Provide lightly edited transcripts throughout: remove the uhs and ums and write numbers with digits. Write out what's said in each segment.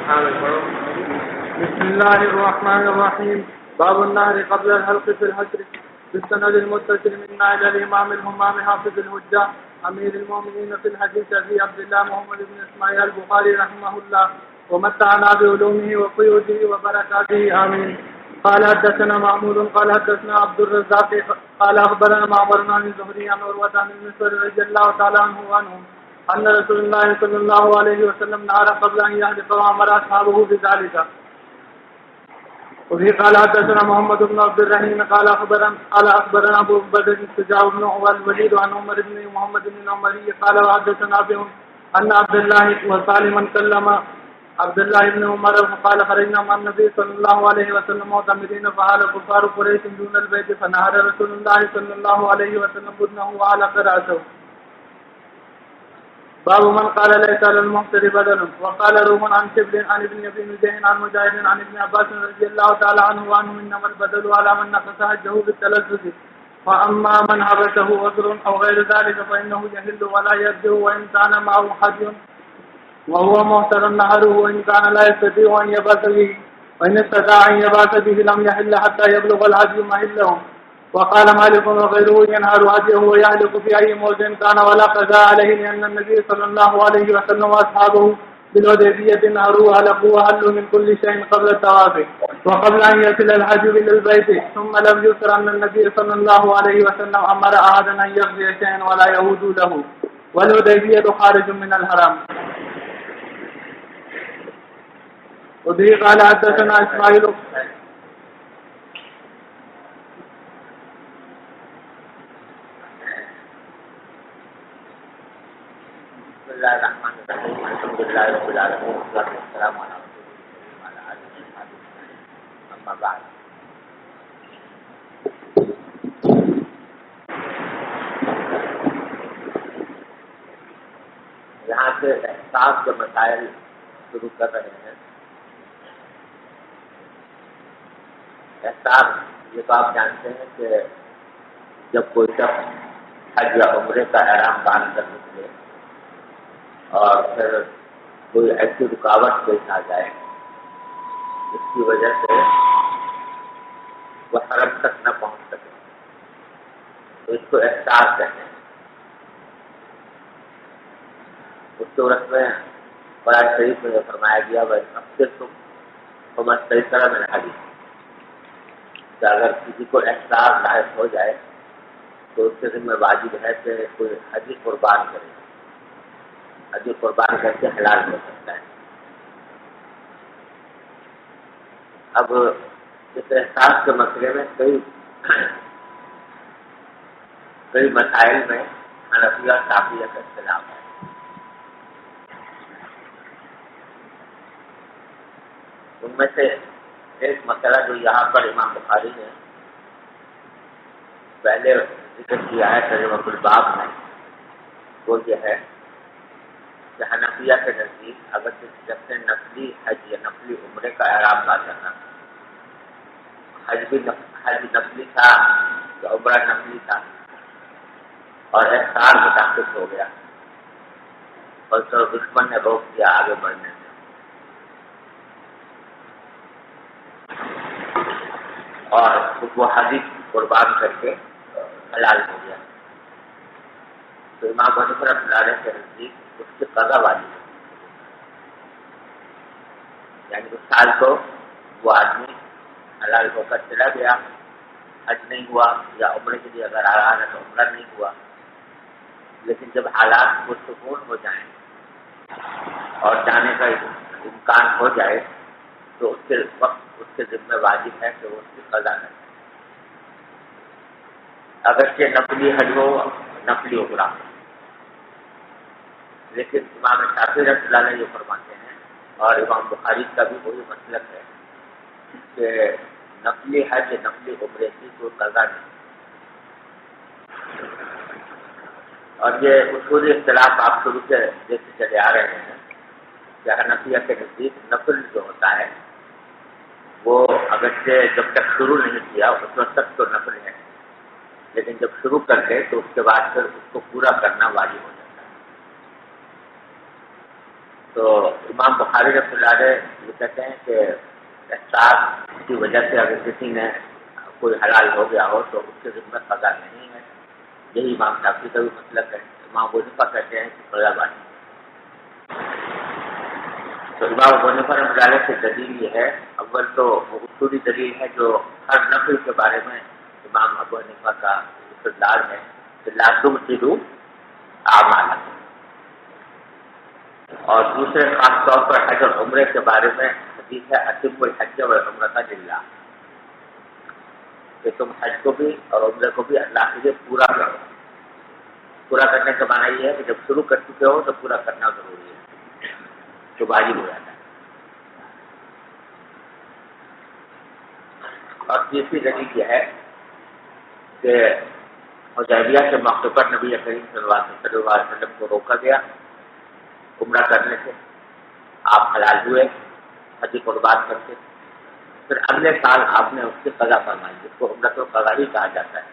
بسم الله الرحمن الرحيم. باب النهر قبل الحلق في الحجر. بالسند المتصل منا الى الامام الهمام حافظ الحجة امير المؤمنين في الحديث ابي عبد الله محمد بن اسماعيل البخاري رحمه الله ومتعنا بعلومه وقيوده وبركاته امين. قال حدثنا معمول قال حدثنا عبد الرزاق قال اخبرنا معمر عن الزهري عن عروة عن المسور رضي الله تعالى عنه وعنهم ان رسول الله صلى الله عليه وسلم نهر قبل ان يحلق وامر اصحابه بذلك. وفي قال حدثنا محمد بن عبد الرحيم قال اخبرنا ابو بدر الشجاع بن الوليد عن عمر بن محمد بن عمري قال وحدثنا بهم ان عبد الله وسالما كلم عبد الله بن عمر قال خرجنا مع النبي صلى الله عليه وسلم معتمرين فعل كفار قريش دون البيت فنهر رسول الله صلى الله عليه وسلم بدنه وعلى راسه. باب من قال ليس على المحتر بدل. وقال روح عن شبل عن ابن ابي نجيح عن مجاهد عن ابن عباس رضي الله تعالى عنه وعنه انما البدل على من نقص حجه بالتلذذ واما من حبسه عذر او غير ذلك فانه يحل ولا يرجع وان كان معه حج وهو محتر نهره وان كان لا يستطيع ان يباس به وان استطاع ان يباس به لم يحل حتى يبلغ الحج محله. وقال مالك وغيره ينهر هديه ويهلك في أي موضع كان ولا قضاء عليه لأن النبي صلى الله عليه وسلم وأصحابه بالحديبية نهروا هلكوا وهلوا من كل شيء قبل الطواف وقبل أن يصل الحج إلى البيت ثم لم يذكر أن النبي صلى الله عليه وسلم أمر أحدا أن يقضي شيئا ولا يعود له والحديبية خارج من الحرم. وبه قال حدثنا إسماعيل بسم الله الرحمن الرحيم الحمد لله رب العالمين والصلاة والسلام على رسول الله وعلى آله وصحبه أما بعد. یہاں سے احساس کے مسائل شروع کر رہے ہیں. احساس یہ تو آپ جانتے ہیں کہ جب کوئی شخص حج یا عمرے کا احرام باندھ کر نکلے اور پھر کوئی ایسی رکاوٹ پیش آ جائے جس کی وجہ سے وہ حرم تک نہ پہنچ سکے تو اس کو احساس کہتے ہیں. اس صورت میں قرآن شریف میں یہ فرمایا گیا وہ اب تم صحیح طرح میں حج کہ اگر کسی کو احساس لاحق ہو جائے تو اس کے ذمہ واجب ہے کہ کوئی حج قربان کرے. حج قربان کر کے حلال ہو سکتا ہے. اب اس احساس کے مسئلے میں کئی مسائل میں حنفیہ اور شافعیہ کا اختلاف ہے. ان میں سے ایک مسئلہ جو یہاں پر امام بخاری نے پہلے ذکر کیا ہے ترجمہ الباب میں وہ یہ ہے کہ حنفیہ کے نزدیک اگر جب سے نفلی حج یا نفلی عمرے کا احرام باندھنا حج نفلی تھا یا عمرہ نفلی تھا اور احسان متاثر ہو گیا اور تو دشمن نے روک دیا آگے بڑھنے سے اور وہ حج قربان کر کے حلال ہو گیا تو امام حنیفہ رحمۃ اللہ علیہ کے نزدیک اس کی قضا والی ہے. یعنی اس سال کو وہ آدمی حلال ہو کر چلا گیا, حج نہیں ہوا یا عمرے کے لیے اگر آ رہا ہے تو عمرہ نہیں ہوا, لیکن جب حالات پرسکون ہو جائیں اور جانے کا امکان ہو جائے تو اس کے وقت اس کے ذمہ واجب ہے کہ وہ اس کی قضا کرے. اگرچہ نفلی حج ہو نفلی عمرہ, لیکن امام شافعی رحمۃ اللہ علیہ یہ فرماتے ہیں اور امام بخاری کا بھی وہی مسلک ہے کہ نفلی حج نفلی عمرے کی کوئی قضا نہیں. اور یہ اصولی اختلاف آپ شروع سے دیکھتے چلے آ رہے ہیں کہ حنفیہ کے نزدیک نفل جو ہوتا ہے وہ اگرچہ جب تک شروع نہیں کیا اس وقت تک تو نفل ہے, لیکن جب شروع کر دے تو اس کے بعد پھر اس کو پورا کرنا واجب ہو جاتا ہے. تو امام بخاری رحمۃ اللہ علیہ یہ کہتے ہیں کہ احساس کی وجہ سے اگر کسی نے کوئی حلال ہو گیا ہو تو اس کے ذمہ قضا نہیں ہے. یہی امام شافعی کا بھی مسلک ہے. امام ابو حنیفہ کہتے ہیں کہ قضا واجب. تو امام ابو حنیفہ رحمۃ اللہ علیہ کی دلیل یہ ہے، اول تو وہ اصولی دلیل ہے جو ہر نفل کے بارے میں امام ابو حنیفہ کا استدلال ہے کہ لا تبطلوا اعمالکم، اور دوسرے خاص طور پر حج اور عمرے کے بارے میں حدیث ہے اتم الحج والعمرۃ للہ، کہ تم حج کو بھی اور عمرے کو بھی اللہ کے لیے پورا کرو. پورا کرنے کا معنی یہ ہے کہ جب شروع کر چکے ہو تو پورا کرنا ضروری ہے، تو واجب ہو جاتا ہے. اور تیسری دلیل یہ ہے کہ حدیبیہ کے موقع پر نبی کریم صلی اللہ علیہ وسلم کو روکا گیا عمرہ کرنے سے. آپ حلال ہوئے حج قربان کر کے، پھر اگلے سال آپ نے اس کی قضا فرمائی جس کو عمرۃ القضا ہی کہا جاتا ہے.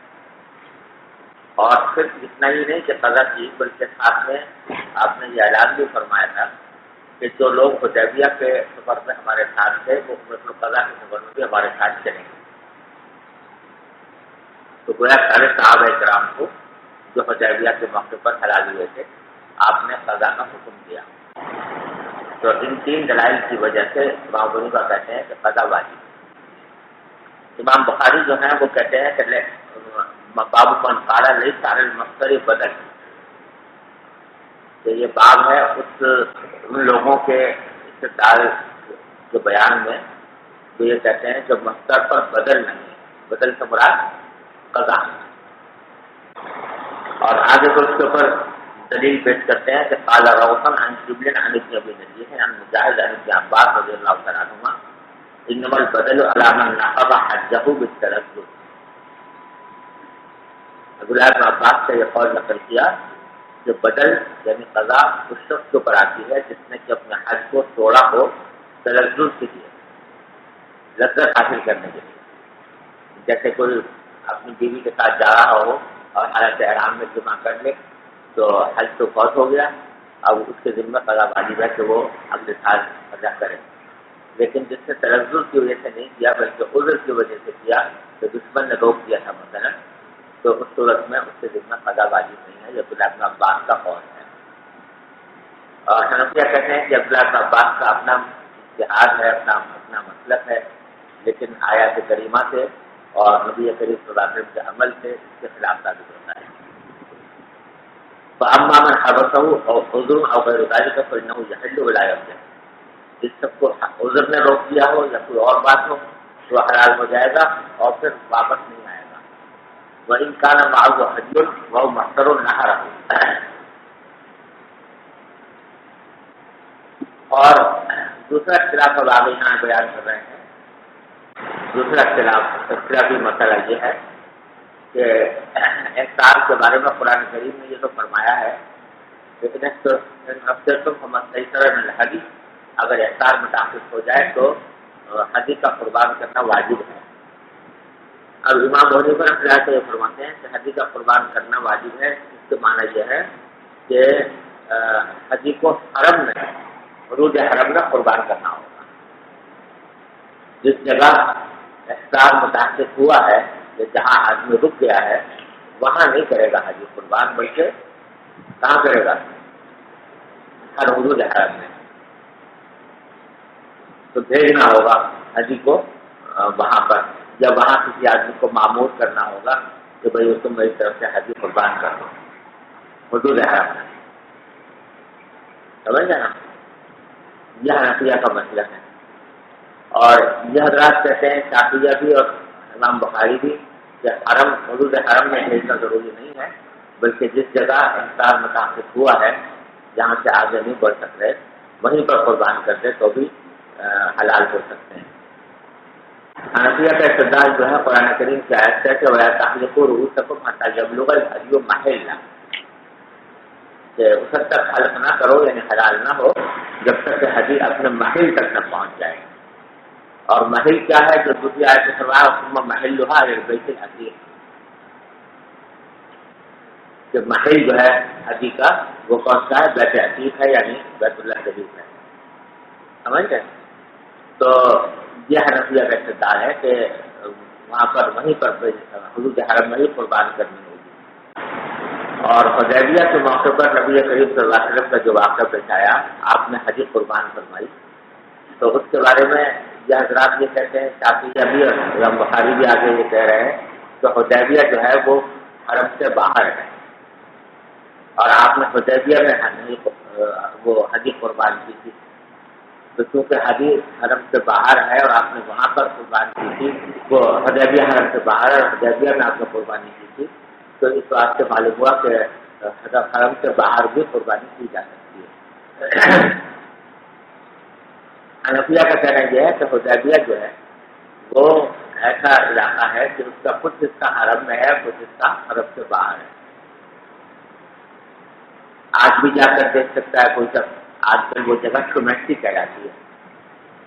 اور پھر اتنا ہی نہیں کہ قضا کی، بلکہ ساتھ میں آپ نے یہ اعلان بھی فرمایا تھا کہ جو لوگ حدیبیہ کے سفر میں ہمارے ساتھ تھے وہ عمرۃ القضا کے سفر میں بھی ہمارے ساتھ چلیں گے. تو گویا سارے صحابہ کرام کو جو حدیبیہ کے موقع پر حلال ہوئے تھے آپ نے قضا کا حکم دیا. تو ان تین دلائل کی وجہ سے امام ابو حنیفہ کہتے ہیں کہ قضا واجب. امام بخاری جو ہیں وہ کہتے ہیں کہ باب من قال لیس علی المفتری بدل، کہ یہ باب ہے ان لوگوں کے استدلال کے بیان میں جو یہ کہتے ہیں کہ مفتر پر بدل نہیں ہے، بدل سے مراد قضا. اور آگے تو اس کے اوپر دلیل پیش کرتے ہیں کہ قال روثن عن جبل عن ابن ابي نجيح عن مجاهد عن ابن عباس رضي الله تعالى عنهما انما البدل على من نقض حجه بالتردد. عبداللہ بن عباس سے یہ قول نقل کیا کہ بدل یعنی قضا اس شخص کے اوپر آتی ہے جس نے کہ اپنے حج کو توڑا ہو تلذذ کے لیے، لذت حاصل کرنے کے لیے. جیسے کوئی اپنی بیوی کے ساتھ جا رہا ہو اور حالت احرام میں جمع کر لے تو حج تو فوت ہو گیا، اب اس کے ذمہ قضا واجب ہے کہ وہ اگلے سال قضا کرے. لیکن جس نے تلذذ کی وجہ سے نہیں کیا بلکہ عذر کی وجہ سے کیا، تو دشمن نے روک دیا تھا مثلا، تو اس صورت میں اس کے ذمہ قضا واجب نہیں ہے. یہ عبداللہ بن عباس کا قول ہے. اور حنفیہ کہتے ہیں کہ عبداللہ بن عباس کا اپنا اجتہاد ہے، اپنا مسلک ہے، لیکن آیات کریمہ سے اور نبی کریم صلی اللہ علیہ وسلم کے عمل سے اس کے خلاف ثابت ہوتا ہے. فأما من حبسه أو عذر أو غير ذلك فإنه يحل ولا يرجع. جس سب کو عذر نے روک دیا ہو یا کوئی اور بات ہو تو حلال ہو جائے گا اور پھر واپس نہیں آئے گا. وإن كان معه حج وهو محصر نحره. اور دوسرا اختلاف اب آگے یہاں بیان کر رہے ہیں. دوسرا اختلافی مسئلہ یہ ہے کہ احسار کے بارے میں قرآن کریم نے یہ تو فرمایا ہے لیکن اگر احسار متعلق ہو جائے تو حدی کا قربان کرنا واجب ہے. اب امام ابو حنیفہ رحمۃ اللہ سے یہ فرماتے ہیں کہ حدی کا قربان کرنا واجب ہے. اس کے معنی یہ ہے کہ حدی کو حرم میں حدود حرم میں قربان کرنا ہوگا. جس جگہ احسار متعلق ہوا ہے جہاں آدمی رک گیا ہے وہاں نہیں کرے گا حج قربان، بلکہ کہاں کرے گا؟ ہر حدود حرم میں. تو بھیجنا ہوگا حجی کو وہاں پر، یا وہاں کسی آدمی کو معمور کرنا ہوگا کہ بھائی تم میری طرف سے حجی قربان کر دو حدود حرم میں. سمجھ گئے نا؟ یہ حنفیہ کا مسئلہ ہے. اور یہ حضرات کہتے ہیں شافعیہ بھی اور امام بخاری بھی کہ حرم حدود حرم میں بھیجنا ضروری نہیں ہے، بلکہ جس جگہ احسار متعلق ہوا ہے جہاں سے آگے نہیں بڑھ سکتے وہیں پر قربان کرتے تو بھی حلال ہو سکتے ہیں. حنفیہ کا استدلال جو ہے قرآن کریم کی آیت ہے کہ وَلَا تَحْلِقُوا رُؤُوسَكُمْ حَتَّىٰ يَبْلُغَ الْهَدْيُ مَحِلَّهُ، کہ اس حد تک حلق نہ کرو یعنی حلال نہ ہو جب تک کہ حدی اپنے محل تک نہ پہنچ جائے. اور محل کیا ہے؟ جو دوسری آیت میں فرمایا ثم محلها الى البيت العتيق. کہ محل جو ہے حجی کا وہ کون سا ہے؟ بیت عتیق ہے یعنی بیت اللہ شریف ہے. سمجھ گئے؟ تو یہ حنفیہ کا استدلال ہے کہ وہاں پر وہیں پر حدود حرم میں ہی قربان کرنی ہوگی. اور حدیبیہ کے موقع پر نبی کریم صلی اللہ علیہ وسلم کا جو واقعہ پیش آیا، آپ نے حج قربان فرمائی، تو اس کے بارے میں یہ حضرات یہ کہتے ہیں، شافعیہ بھی اور امام بخاری بھی آگے یہ کہہ رہے ہیں کہ حدیبیہ جو ہے وہ حرم سے باہر ہے، اور آپ نے حدیبیہ میں وہ حج قربان کی تھی. تو چونکہ حجی حرم سے باہر ہے اور آپ نے وہاں پر قربان کی تھی، وہ حدیبیہ حرم سے باہر ہے اور حدیبیہ میں آپ نے قربانی کی تھی، تو اس بات سے معلوم ہوا کہ حرم سے باہر بھی قربانی کی جا سکتی ہے. حنفیہ کا کہنا یہ ہے کہ حدیبیہ جو ہے وہ ایسا علاقہ ہے کہ اس کا کچھ حصہ حرم میں ہے، کچھ حصہ حرم سے باہر ہے. آج بھی جا کر دیکھ سکتا ہے کوئی شخص. آج کل وہ جگہ شمیٹی کہلاتی ہے،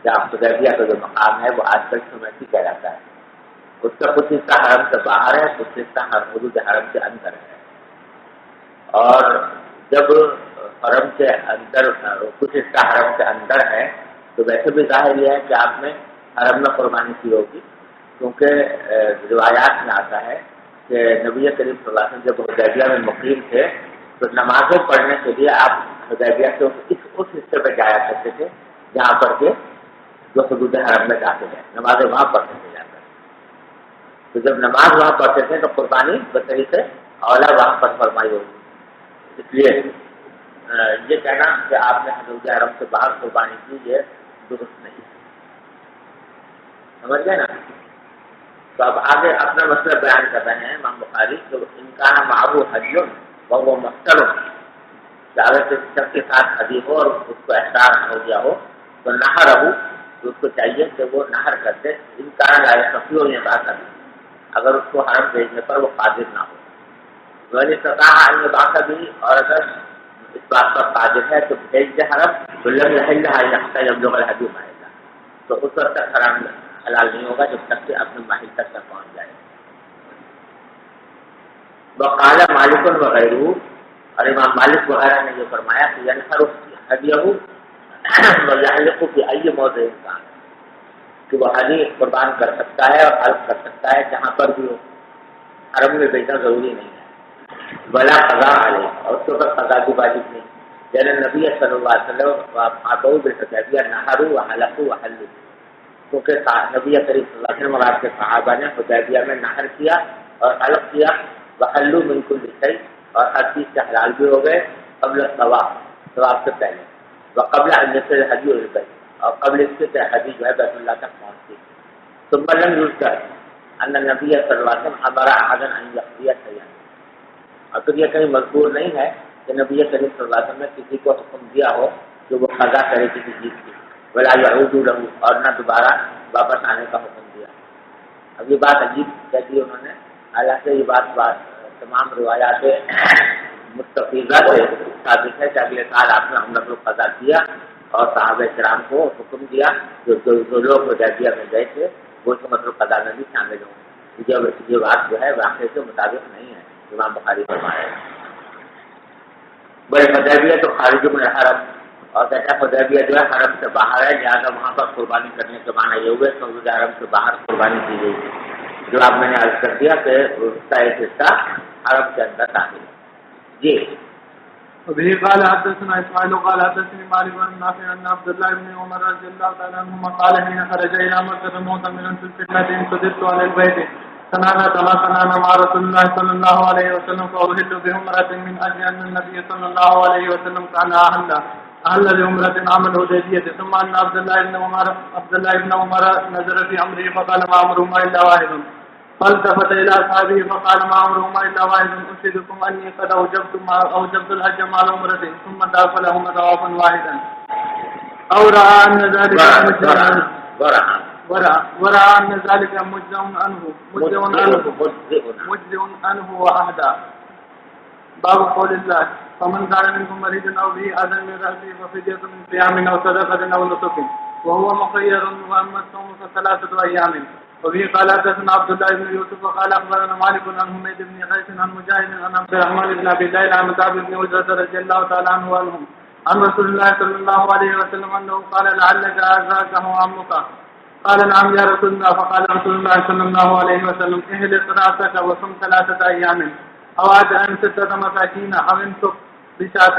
جہاں حدیبیہ کا جو مقام ہے وہ آج کل شمیٹی کہلاتا ہے. اس کا کچھ حصہ حرم سے باہر ہے، کچھ حصہ حدود حرم سے اندر ہے. اور جب حرم سے اندر کچھ حصہ حرم سے اندر ہے تو ویسے بھی ظاہر یہ ہے کہ آپ نے حرم میں قربانی کی ہوگی، کیونکہ روایات میں آتا ہے کہ نبی کریم صلی اللہ علیہ وسلم جب حدیبیہ میں مقیم تھے تو نمازیں پڑھنے کے لیے آپ حدیبیہ کے اس حصے پہ جایا کرتے تھے جہاں پر کہ جو حدود حرم میں جاتے ہیں، نمازیں وہاں پڑھتے تھے جا کر. تو جب نماز وہاں پڑھتے تھے تو قربانی بطری سے اولا وہاں پر فرمائی ہوگی. اس لیے یہ کہنا کہ آپ نے حدود حرم سے باہر قربانی کی یہ درست نہیں. سمجھ گئے نا؟ تو اب آگے اپنا مسئلہ بیان کر رہے ہیں امام بخاری کہ ان کا معبو حجیوں وہ مستر ہو، اگر کسی شخص کے ساتھ حجی ہو اور اس کو احساس ہو گیا ہو تو نہر ہو، تو اس کو چاہیے کہ وہ نہر کرتے. ان کا سفی ہو یہ بات ابھی اگر اس کو حرم بھیجنے پر وہ قادر نہ ہو، ولی سطح بات بھی، اور اگر اس بات پر قادر ہے تو بھیج دے حرم تو لم یحل حتى یبلغ الحج محلہ، تو اس وقت تک حرام حلال نہیں ہوگا جب تک کہ اپنے محل تک پہنچ جائے. وقال مالک وغیرہ، اور امام مالک وغیرہ نے یہ فرمایا کہ ینحر حدیہ ویحلق فی ای موضع انسان، کہ وہ حدی قربان کر سکتا ہے اور حلق کر سکتا ہے جہاں پر بھی ہو، حرم میں بھیجنا ضروری نہیں ہے. ولا قضاء علیہ، اور اس کے اوپر قضا کی واجب نہیں. یعنی نبی صلی اللہ علیہ وسلم آتو بالحدیبیہ نہروا وحلقوا وحلوا، کیونکہ نبی کریم صلی اللہ علیہ وسلم اور آپ کے صحابہ نے حدیبیہ میں نہر کیا اور حلق کیا، وحلوا من کل شیء، اور ہر چیز سے حلال بھی ہو گئے قبل طواف سے پہلے، وقبل ان یصل الحج الى البیت، اور قبل اس کے حجی جو ہے بیت اللہ تک پہنچتی. ثم لم یذکر ان النبی صلی اللہ علیہ وسلم امر احدا ان یقضی شیئا، اور پھر یہ کہیں مذکور نہیں ہے کہ نبی کریم صلی اللہ علیہ وسلم نے کسی کو حکم دیا ہو کہ وہ قضا کرے کسی چیز کی، ولا یعود له، اور نہ دوبارہ واپس آنے کا حکم دیا. اب یہ بات عجیب کہتی ہے انہوں نے، حالانکہ یہ بات تمام روایات مستفیضہ سے ثابت ہے کہ اگلے سال آپ نے عمرۃ القضا کیا اور صحابہ کرام کو حکم دیا جو لوگ حدیبیہ میں گئے تھے وہ عمرۃ القضا میں بھی شامل ہوں. یہ بات جو ہے واقعے کے مطابق نہیں ہے. امام بخاری فرمایا بڑے حدیبیہ تو خارج من الحرم، اور کہتا حدیبیہ جو ہے حرم سے باہر ہے، لہٰذا وہاں پر قربانی کرنے کے معنی یہ ہوئے کہ حدود حرم سے باہر قربانی کی گئی. جو آپ میں نے عرض کر دیا کہ اس کا ایک حصہ عرب کے اندر داخل ہے. جی وبه قال حدثنا اسماعيل قال حدثني مالك بن نافع عن عبد الله بن عمر رضي الله تعالى عنهما قال حين خرج الى مكة معتمرا في الفتنة صدرت على البيت سنانا كما سنانا مع رسول الله صلى الله عليه وسلم فأهل بعمرة من أجل أن النبي صلى الله عليه وسلم كان أهل بعمرة عمل حديبية. ثم أن عبد الله بن عمر نظر في أمره فقال ما أمرهما إلا واحد، فالتفت إلى أصحابه فقال ما أمرهما إلا واحد أشهدكم أني قد أوجبت الحج مع العمرة، ثم طاف لهما طوافا واحدا. أو رأى أن ذلك ورأى أن ذلك مجزئ عنه وأهدى. باب قول الله فمن كان منكم مريضا أو به أذى من رأسه ففدية من صيام أو صدقة أو نسك وهو مخير، وأما الصوم فثلاثة أيام وبه قال حدثنا عبد الله بن يوسف وقال اخبرنا مالك عن حميد بن قيس عن مجاهد عن عبد الرحمن بن ابي ليلى عن كعب بن عجرة رضي الله تعالى عنه وعنهم عن رسول الله صلى الله عليه وسلم انه قال لعلك ازاك هو عمك. قال نعم يا رسول الله. فقال رسول الله صلى الله عليه وسلم اهلك راسك وصم 3 ايام او ان 6 مساكين او انفق بشاة.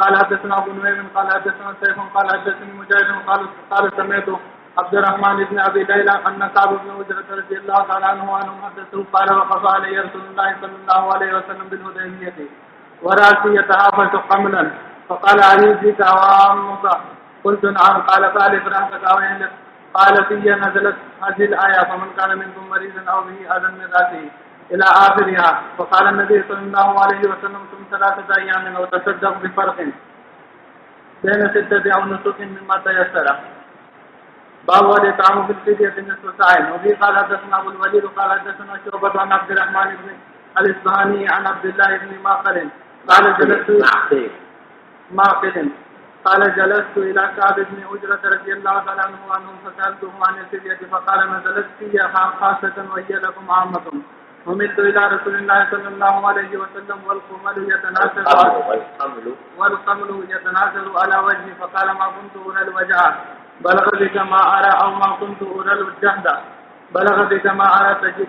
قال حدثنا ابو نعيم قال حدثنا سيف قال حدثني مجاهد قال سمعت عبد الرحمن بن ابي ليلى ان كعب بن عجرة رضي الله تعالى عنه حدثه قال وقف علي رسول الله صلى الله عليه وسلم بالهديبية وراسي يتهافت قملا فقال أيجزيك وعمك؟ قلت نعم. قال فألف رأسك وأهلك. قال في نزلت هذه الآية فمن كان منكم مريضا أو به أذى من رأسه إلى آخرها. فقال النبي صلى الله عليه وسلم ثم 3 أيام وتصدق بفرق بين 6 أو نسك مما تيسر. باب الإطعام في الفدية نصف ساع. وفي قال حدثنا أبو الوليد قال حدثنا شعبة عن عبد الرحمن بن الإصبهاني عن عبد الله بن معقل قال جلست إلى كعب بن عجرة رضي الله تعالى عنه فسألته عن الفدية فقال نزلت في خاصة وهي لكم عامة. وملت إلى رسول الله صلى الله عليه وسلم والقمل يتناثر على وجهي فقال ما كنت أرى الوجع بلغ بك ما أرى أو ما كنت أرى الجهد بلغ بك ما أرى تجد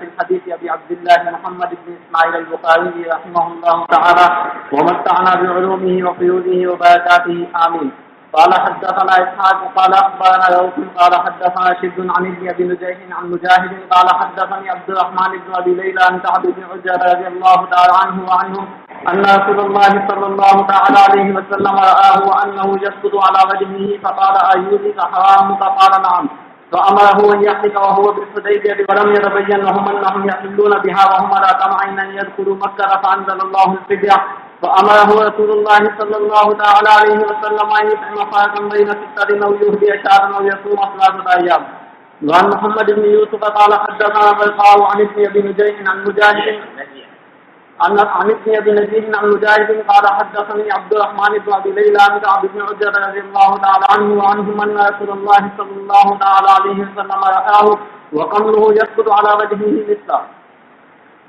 في الحديث أبي عبد الله محمد بن إسماعيل البخاري رحمه الله تعالى ومتعنا بعلومه وقيوده وبركاته آمين. قال حدثنا إسحاق قال أخبرنا يوسف قال حدثنا شد عن ابن أبي نجيح عن مجاهد قال حدثني عبد الرحمن بن أبي ليلى عن كعب بن عجرة رضي الله تعالى عنه وعنهم أن رسول الله صلى الله تعالى عليه وسلم رآه وأنه يسقط على وجهه فقال أيوبك حرامك؟ قال نعم. فأمره أن يحلق وهو بالحديبية ولم يتبين لهم أنهم يحلون بها وهم على طمع أن يدخلوا مكة فأنزل الله الفدية. فأمره رسول الله صلى الله تعالى عليه وسلم أن يطعم فرقا بين 6 أو يهدي شاة أو يصوم 3 أيام. وعن محمد بن يوسف قال حدثنا بلقاء عن ابن أبي نجيح عن مجاهد عن ابن أبي نجيح عن مجاهد قال حدثني عبد الرحمن بن أبي ليلى عن كعب بن عجرة رضي الله تعالى عنه وعنهم أن رسول الله صلى الله تعالى عليه وسلم رآه وقمله يسقط على وجهه مثله.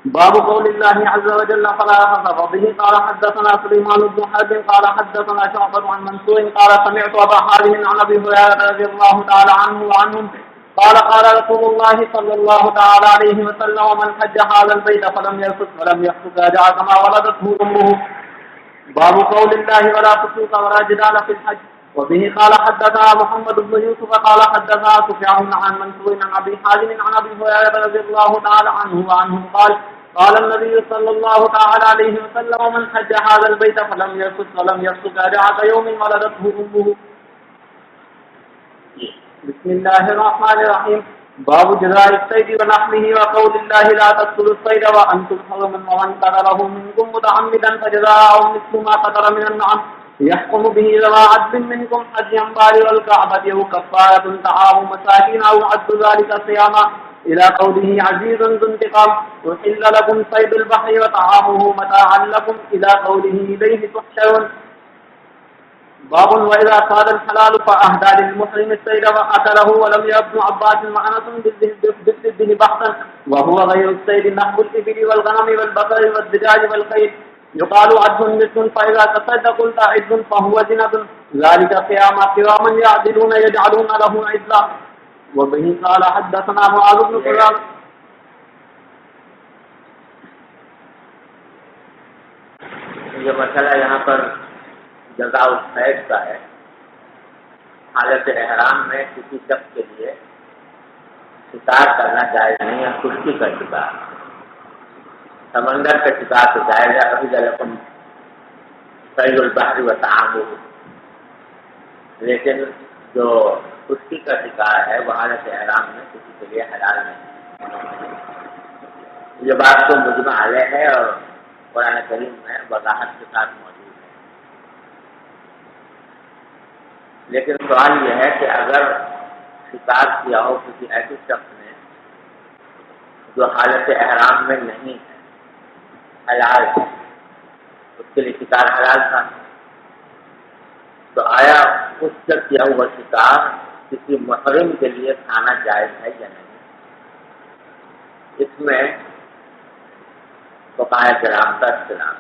باب قول الله عز وجل فلا يخف. به قال حدثنا سليمان بن حرب قال حدثنا شعبة عن منصور قال سمعت أبا حازم عن أبي هريرة رضي الله تعالى عنه وعنهم قال قال رسول الله صلى الله تعالى عليه وسلم من حج هذا البيت فلم يرفث ولم يفسق رجع كما ولدته أمه. باب قول الله ولا فسوق ولا جدال في الحج. وبه قال حدثنا محمد بن يوسف قال حدثنا سفيان عن منصور عن أبي حازم عن أبي هريرة رضي الله تعالى عنه وعنهم قال النبي صلى الله تعالى عليه وسلم من حج هذا البيت فلم يرفث ولم يفسق رجع كيوم ولدته أمه. بسم الله الرحمن الرحيم. باب جزاء الصيد ونحمه وقول الله لا تقتلوا الصيد وأنتم حرم ومن قتله منكم متعمدا فجزاء مثل ما قتل من النعم يحكم به ذوى عدل منكم حجيا بالغ الكعبة أو كفارة طعام مساكين أو عد ذلك صياما إلى قوله عزيز ذو انتقام أحل لكم صيد البحر وطعامه متاعا لكم إلى قوله إليه تحشرون. باب وإذا صاد الحلال فأهدى للمحرم السيد وأكله ولم يبن عباس وأنس بالسد بحثا وهو غير السيد نحو الإبل والغنم والبقر والدجاج والخيل يقال عد مثل فإذا تصد قلت عد فهو زند ذلك قواما يعدلون يجعلون له عدلا وبه قال حدثنا معاذ بن قران. یہ مسئلہ یہاں پر جزاء الصید کا ہے. حالت احرام میں کسی شخص کے لیے شکار کرنا جائز نہیں ہے. خشکی کا شکار، سمندر کا شکار تو جائز ہے. ابھی لکم صید البحر وطعامہ، لیکن جو خشکی کا شکار ہے وہ حالت احرام میں کسی کے لیے حلال نہیں. یہ بات تو مجمع علیہ ہے اور قرآن کریم میں وضاحت کے ساتھ موجود ہے. لیکن سوال یہ ہے کہ اگر شکار کیا ہو کسی ایسے شخص نے جو حالت احرام میں نہیں ہے، حلال ہے، اس کے لیے شکار حلال تھا، تو آیا اس سے کیا ہوا شکار کسی محرم کے لیے کھانا جائز ہے یا نہیں؟ اس میں فقہاء کرام کا اختلاف.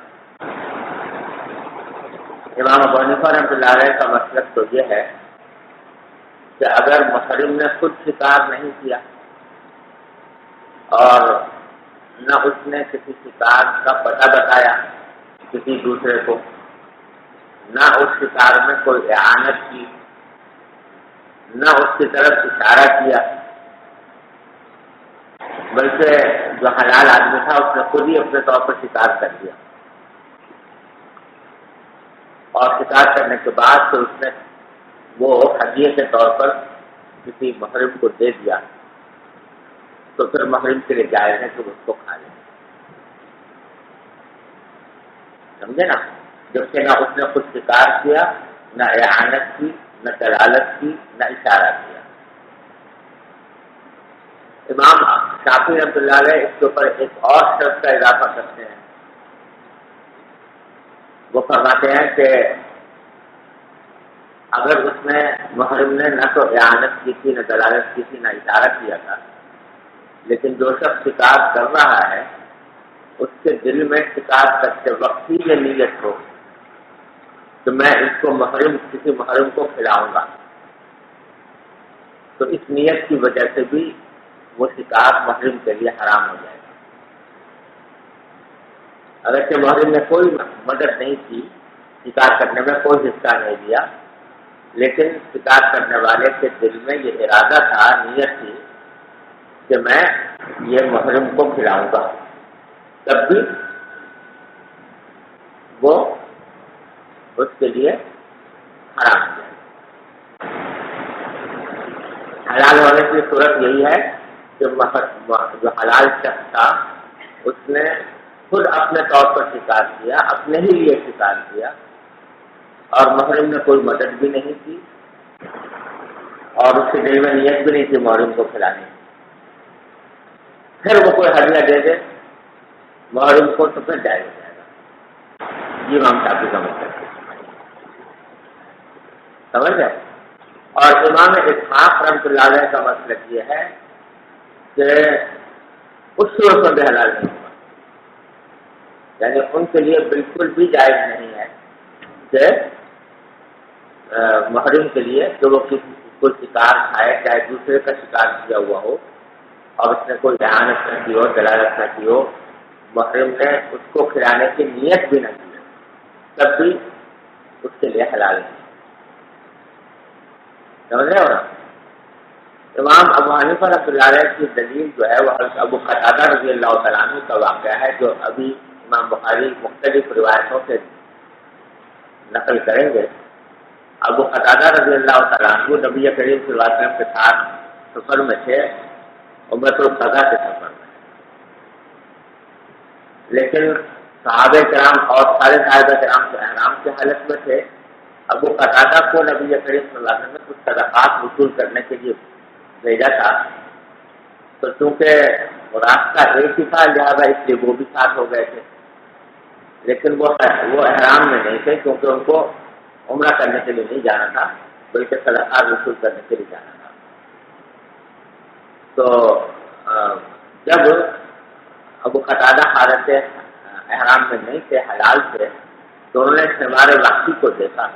امام ابو حنیفہ رحمۃ اللہ علیہ کا مسلک تو یہ ہے کہ اگر محرم نے خود شکار نہیں کیا اور نہ اس نے کسی شکار کا پتہ بتایا کسی دوسرے کو، نہ اس شکار میں کوئی اعانت کی، نہ اس کی طرف اشارہ کیا، بلکہ جو حلال آدمی تھا اس نے خود ہی اپنے طور پر شکار کر دیا، اور شکار کرنے کے بعد پھر اس نے وہ ہدیے کے طور پر کسی محرم کو دے دیا، تو پھر محرم کے لیے جائز ہے کہ اس کو کھا لیں. سمجھے نا؟ جبکہ نہ اس نے خود شکار کیا، نہ اعانت کی، نہ دلالت کی، نہ اشارہ کیا. امام شافعی رحمۃ اللہ علیہ اس کے اوپر ایک اور شرط کا اضافہ کرتے ہیں. وہ فرماتے ہیں کہ اگر اس نے محرم نے نہ تو اعانت کی تھی، نہ دلالت کی تھی، نہ اشارہ کیا تھا، لیکن جو شخص شکار کر رہا ہے اس کے دل میں شکار کرتے وقت ہی یہ نیت ہو کہ میں اس کو کسی محرم کو کھلاؤں گا، تو اس نیت کی وجہ سے بھی وہ شکار محرم کے لیے حرام ہو جائے گا. اگرچہ محرم نے کوئی مدد نہیں کی، شکار کرنے میں کوئی حصہ نہیں لیا، لیکن شکار کرنے والے کے دل میں یہ ارادہ تھا، نیت تھی کہ میں یہ محرم کو کھلاؤں گا، تب بھی وہ اس کے لیے حرام ہو جائے گا. حلال ہونے کی صورت یہی ہے کہ جو حلال شخص تھا اس نے خود اپنے طور پر شکار کیا، اپنے ہی لیے شکار کیا، اور محرم نے کوئی مدد بھی نہیں کی اور اس کے دل میں نیت بھی نہیں تھی محرم کو کھلانے. پھر وہ کوئی ہدیہ دے دے محرم کو تو پھر جائز ہو جائے گا. یہ امام شافعی کا مطلب ہے. سمجھ گئے؟ اور امام اسحاق رحمۃ اللہ علیہ کا مسلک یہ ہے کہ اس صورت میں بھی حلال نہیں ہوگا. یعنی ان کے لیے بالکل بھی جائز نہیں ہے کہ محرم کے لیے کہ وہ کسی کو شکار کھائے، چاہے دوسرے کا شکار کیا ہوا ہو اور اس نے کوئی اعانت نہ کی ہو، دلالت نہ کی ہو، محرم نے اس کو کھلانے کی نیت بھی نہ کی، تب بھی اس کے لیے حلال نہیں. سمجھ رہے ہو نا؟ امام ابو حنیفہ رحمۃ اللہ علیہ کی دلیل جو ہے وہ ابو قتادہ رضی اللہ تعالیٰ عنہ کا واقعہ ہے، جو ابھی امام بخاری مختلف روایتوں سے نقل کریں گے. ابو قتادہ رضی اللہ تعالیٰ عنہ نبی کریم صلی اللہ علیہ وسلم کے ساتھ سفر میں تھے، عمرۃ القضاء کے سفر میں، لیکن صحابہ کرام اور سارے صحابہ کرام کے احرام کی حالت میں تھے. ابو قتادہ کو نبی کریم صلی اللہ علیہ وسلم نے کچھ صدقات وصول کرنے کے لیے بھیجا تھا، تو چونکہ راستہ ایک ہی تھا لہٰذا اس لیے وہ بھی ساتھ ہو گئے تھے، لیکن وہ احرام میں نہیں تھے کیونکہ ان کو عمرہ کرنے کے لیے نہیں جانا تھا بلکہ صدقات وصول کرنے کے لیے جانا تھا. تو جب ابو قتادہ حالت احرام میں نہیں تھے، حلال تھے، تو انہوں نے حمار وحشی کو دیکھا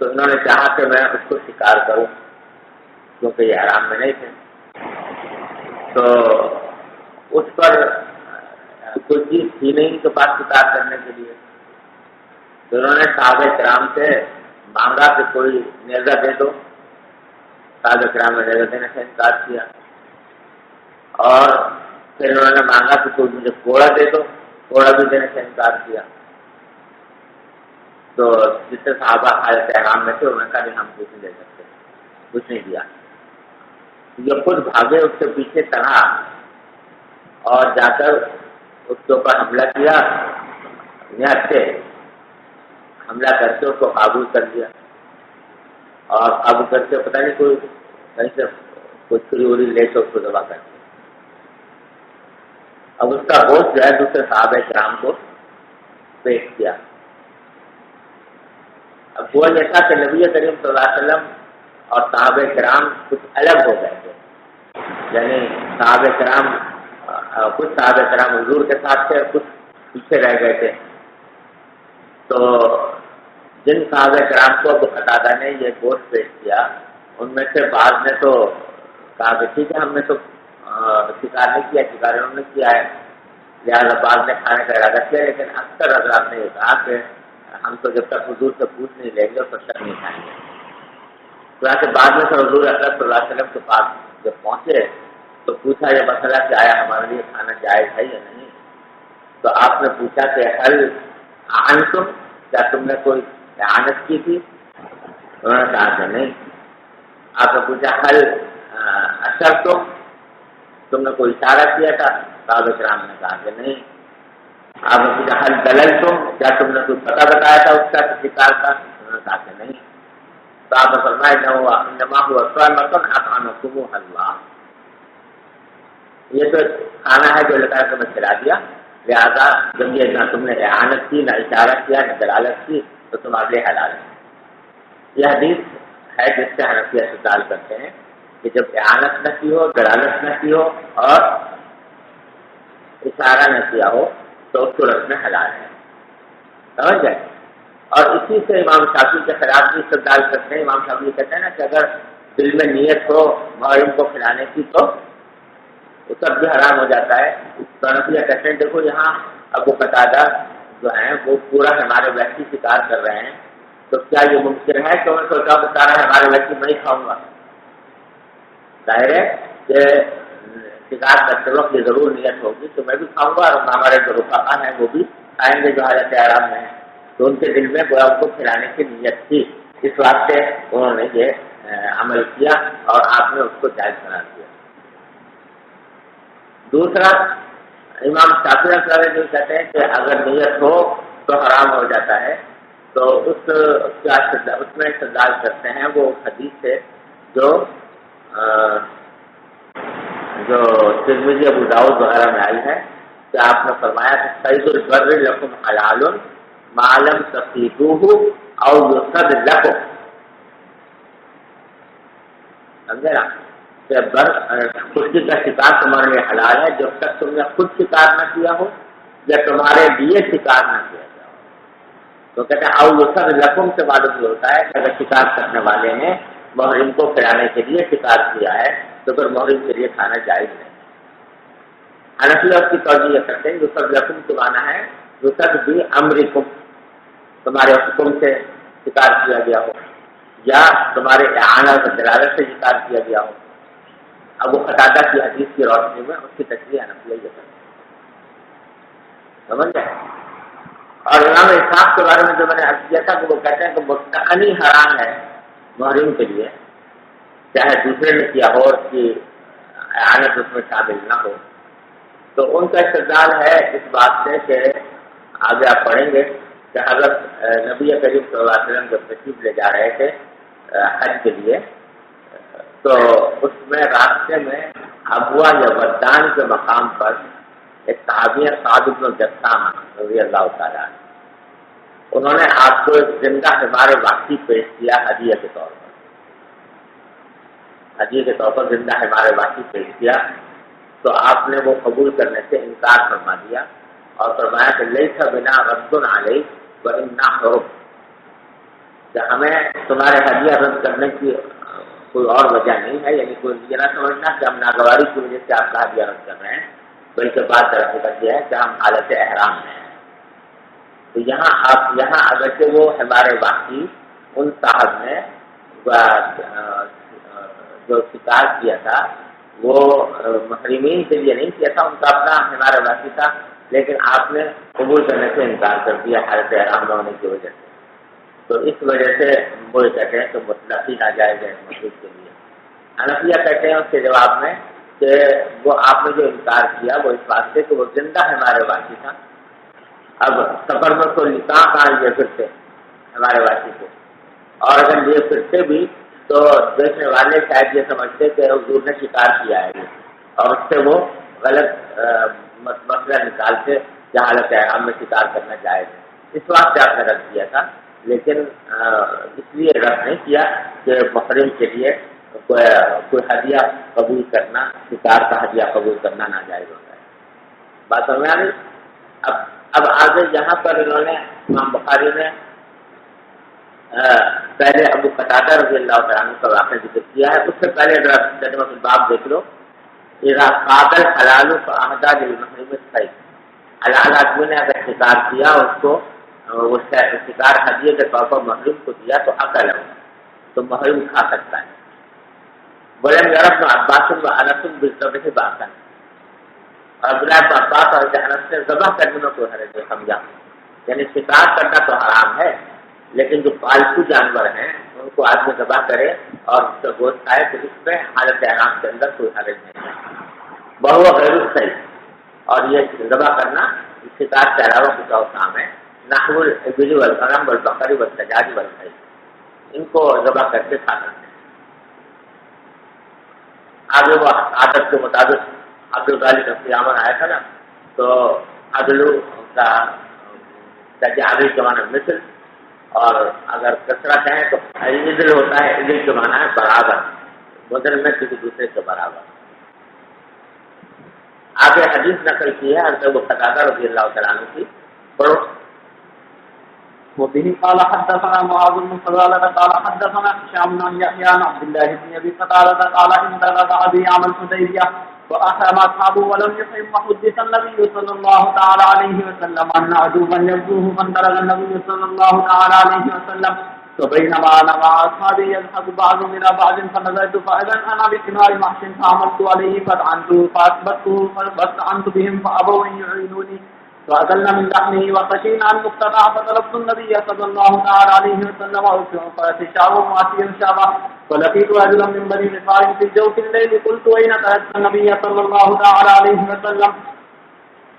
تو انہوں نے چاہا کہ میں اس کو شکار کروں کیونکہ یہ احرام میں نہیں تھے. تو اس پر کوئی چیز تھی نہیں ان کے پاس شکار کرنے کے لیے، تو انہوں نے صحابہ کرام سے مانگا کہ کوئی نیزہ دے دو. صحابہ کرام نے نیزہ دینے سے انکار کیا، اور پھر انہوں نے مانگا کہ کوئی مجھے کوڑا دے دو، کوڑا بھی دینے سے انکار کیا. تو جس سے صحابہ حالت احرام میں تھے انہوں نے کہا کہ ہم کچھ نہیں دے سکتے، کچھ نہیں دیا. یہ خود بھاگے اس کے پیچھے چڑھا اور جا کر اس کے اوپر حملہ کیا، نیت سے حملہ کر کے اس کو قابو کر لیا، اور قابو کر کے پتہ نہیں کوئی کہیں سے کچھ چھری لے کے اس کو ذبح کر دیا. اب اس کا گوشت جو ہے دوسرے صحابہ کرام کو پیش کیا. اب ہوا یہ تھا کہ نبی کریم صلی اللہ علیہ وسلم اور صحابہ کرام کچھ الگ ہو گئے تھے، یعنی صحابہ کرام کچھ صحابہ کرام حضور کے ساتھ تھے، کچھ پیچھے رہ گئے تھے. تو جن صحابہ کرام کو ابو قتادہ نے یہ گوشت پیش کیا ان میں سے بعض نے تو کہا کہ ٹھیک ہے ہم نے تو شکار نہیں کیا، شکار انہوں نے کیا ہے، لہٰذا بعض نے کھانے کا ارادہ کیا، لیکن اکثر حضرات نے یہ کہا کہ ہم تو جب تک حضور سے پوچھ نہیں لیں گے تو شک نہیں کھائیں گے. تو بعد میں سے حضور اکرم صلی اللہ علیہ وسلم کے پاس جب پہنچے تو پوچھا یہ مسئلہ کہ آیا ہمارے لیے کھانا جائز ہے یا نہیں. تو آپ نے پوچھا کہ حل اعنتم، کیا تم نے کوئی اعانت کی تھی؟ انہوں نے کہا کہ نہیں. آپ نے پوچھا حل اشرتم، تم نے کوئی اشارہ کیا تھا؟ صحابہ کرام نے کہا کہ نہیں. آپ نے پوچھا حل دللتم، کیا تم نے کوئی پتہ بتایا تھا اس کا شکار کا؟ انہوں نے کہا کہ نہیں. تو آپ نے فرمایا انما هو صائمۃ اطعمکموہ اللہ، یہ تو کھانا ہے جو اللہ تعالیٰ نے کھلا دیا، لہٰذا جب یہ نہ تم نے اعانت کی، نہ اشارہ کیا، نہ دلالت کی، تو تمہارے لیے حلال ہے. یہ حدیث ہے جس سے حنفیہ استدلال کرتے ہیں کہ جب اعانت نہ کی ہو، دلالت نہ کی ہو اور اشارہ نہ کیا ہو تو اس کو رکھنا حلال ہے. سمجھ گئے؟ اور اسی سے امام شافعی کے خلاف بھی استدلال کرتے ہیں. امام شافعی کہتے ہیں نا کہ اگر دل میں نیت ہو محرم کو کھلانے کی تو وہ سب بھی حرام ہو جاتا ہے. تو حنفیہ کہتے ہیں دیکھو یہاں ابو قتادہ جو ہیں وہ پورا ہمارے ویسی شکار کر رہے ہیں، تو کیا یہ ممکن ہے کہ انہوں نے بتا رہا ہے ہمارے ویسی میں ہی کھاؤں گا؟ ظاہر ہے کہ شکار کرتے وقت یہ ضرور نیت ہوگی کہ میں بھی کھاؤں گا، اور ہمارے جو رفقا ہیں وہ بھی کھائیں گے جو حالت احرام میں ہیں. تو ان کے دل میں گویا ان کو کھلانے کی نیت تھی، اس واسطے انہوں نے یہ عمل کیا اور آپ نے اس کو جائز قرار دیا. دوسرا امام شافعی رحمۃ اللہ علیہ کہتے ہیں کہ اگر نیت ہو تو حرام ہو جاتا ہے. تو اس میں استدلال کرتے ہیں وہ حدیث سے جو ترمذی ابو داؤد وغیرہ میں آئی ہے کہ آپ نے فرمایا کہ صید البر لکم حلال ما لم تصیدوہ او یصد لکم. سمجھے نا کہ خشکی کا شکار تمہارے لیے حلال ہے جب تک تم نے خود شکار نہ کیا ہو یا تمہارے لیے شکار نہ کیا گیا ہو. تو کہتے ہیں او یصد لکم سے معلوم یہ ہوتا ہے کہ اگر شکار کرنے والے نے محرم کو کھلانے کے لیے شکار کیا ہے تو پھر محرم کے لیے کھانا جائز نہیں. حنفی اس کی توجہ یہ کرتے ہیں یصد لکم کے معنی ہے یصد بھی امرکم، تمہارے حکم سے شکار کیا گیا ہو یا تمہارے اعانت اور دلالت سے شکار کیا گیا ہو. ابو قتادہ کی حدیث کی روشنی میں اس کی تشریح حنفیہ یہ کرتے ہیں. سمجھ گئے؟ اور امام اسحاق کے بارے میں جو میں نے عرض کیا تھا کہ وہ کہتے ہیں کہ مستقنی حرام ہے محرم کے لیے، چاہے دوسرے نے کیا ہو اس کی اعانت اس میں شامل نہ ہو. تو ان کا استدلال ہے اس بات سے کہ آگے آپ پڑھیں گے کہ حضرت نبی کریم صلی اللہ علیہ وسلم جب تشریف لے جا رہے تھے حج کے لیے تو اس میں راستے میں ابوا یا ودان کے مقام پر ایک صحابی سعد بن جسام رضی اللہ تعالیٰ انہوں نے آپ کو ایک زندہ حمار وحشی پیش کیا ہدیہ کے طور پر، ہدیہ کے طور پر زندہ حمار وحشی پیش کیا، تو آپ نے وہ قبول کرنے سے انکار فرما دیا اور فرمایا کہ لیس بنا رد علیک وإنا حرم، کہ ہمیں تمہارے ہدیہ رد کرنے کی کوئی اور وجہ نہیں ہے، یعنی کوئی یہ نہ سمجھنا کہ ہم ناگواری کی وجہ سے آپ کا ہدیہ رد کر رہے ہیں، بلکہ بات دراصل یہ ہے کہ ہم حالت احرام میں ہیں۔ تو یہاں اگرچہ وہ ہمارے واقعی ان صاحب نے جو شکار کیا تھا وہ محرمین کے لیے نہیں کیا تھا، ان کا اپنا ہمارا واقعی تھا، لیکن آپ نے قبول کرنے سے انکار کر دیا حالت احرام نہ ہونے کی وجہ سے۔ تو اس وجہ سے وہ کہتے ہیں کہ مطلق ہی ناجائز ہے مسجد کے لیے۔ حنفیہ کہتے ہیں اس کے جواب میں کہ وہ آپ نے جو انکار کیا وہ اس بات سے کہ وہ زندہ ہمارے واقعی تھا، اب سفر میں تو کہاں یہ پھرتے ہمارے واقعی کو، اور اگر یہ پھرتے بھی تو دیکھنے والے شاید یہ سمجھتے کہ حضور نے شکار کیا ہے اور اس سے وہ غلط مسئلہ نکالتے کہ حالت احرام میں شکار کرنا جائز ہے، اس واسطے آپ نے رد کیا تھا، لیکن اس لیے رد نہیں کیا کہ محرم کے لیے کوئی ہدیہ قبول کرنا، شکار کا ہدیہ قبول کرنا ناجائز ہوتا ہے۔ بات سمجھ آ گئی؟ اب آگے یہاں پر انہوں نے امام بخاری نے پہلے ابو قتادہ رضی اللہ تعالیٰ عنہ کا واقعہ ذکر کیا ہے، اس سے پہلے ترجمہ الباب دیکھ لو، اذا قاد الحلال فاهدى للمحرم الصيد، حلال آدمی نے اگر شکار کیا اس کو وہ شکار ہدیے کے طور پر محرم کو دیا تو اکل ہے، تو محرم کھا سکتا ہے۔ ولم ير ابن عباس وانس بالذبح باطا، عبداللہ بن عباس اور انس نے ذبح کرنے میں کوئی حرج نہیں سمجھا، یعنی شکار کرنا تو حرام ہے لیکن جو پالتو جانور ہیں ان کو آدمی ذبح کرے اور اس کا گوشت کھائے تو اس میں حالت احرام کے اندر کوئی حرج نہیں ہے، بہو غیر صحیح، اور یہ ذبح کرنا شکار کے علاوہ کچھ اور کام ہے، نحو الابل والغنم والبقر والدجاج والخیل، ان کو ذبح کر کے کھا سکتے ہیں۔ آگے وہ عادت کے مطابق عبد الغالی کا قیامن آیا تھا نا، تو عدلو کا آگے کے معنی مثل، اور اگر کسرہ کہیں تو عدل ہوتا ہے، عدل کے معنی ہے برابر، بدل میں کسی دوسرے کے برابر۔ آگے حدیث نقل کی ہے حضرت ابو قتادہ رضی اللہ تعالیٰ عنہ کی، پڑھو۔ وبه قال حدثنا معاذ بن فضالة قال حدثنا هشام بن يحيى عن عبد الله بن ابي قتادة قال انطلق ابي عام الحديبية واحرم اصحابه ولم يحرم، وحدث النبي صلى الله تعالى عليه وسلم ان عدوا يغزوه فانطلق النبي صلى الله تعالى عليه وسلم، فبينما انا مع اصحابي يذهب بعض الى بعض فنزلت فاذا انا بثمار محش فعملت عليه فطعنته فاثبته فاستعنت بهم فابوا ان يعينوني فأكلنا من لحمه وخشينا أن نقتطع فطلبت النبي صلى الله تعالى عليه وسلم فأتشعب وأتي الشعب، فلقيت رجلا من بني غفار في جوف الليل قلت أين تركت النبي صلى الله تعالى عليه وسلم؟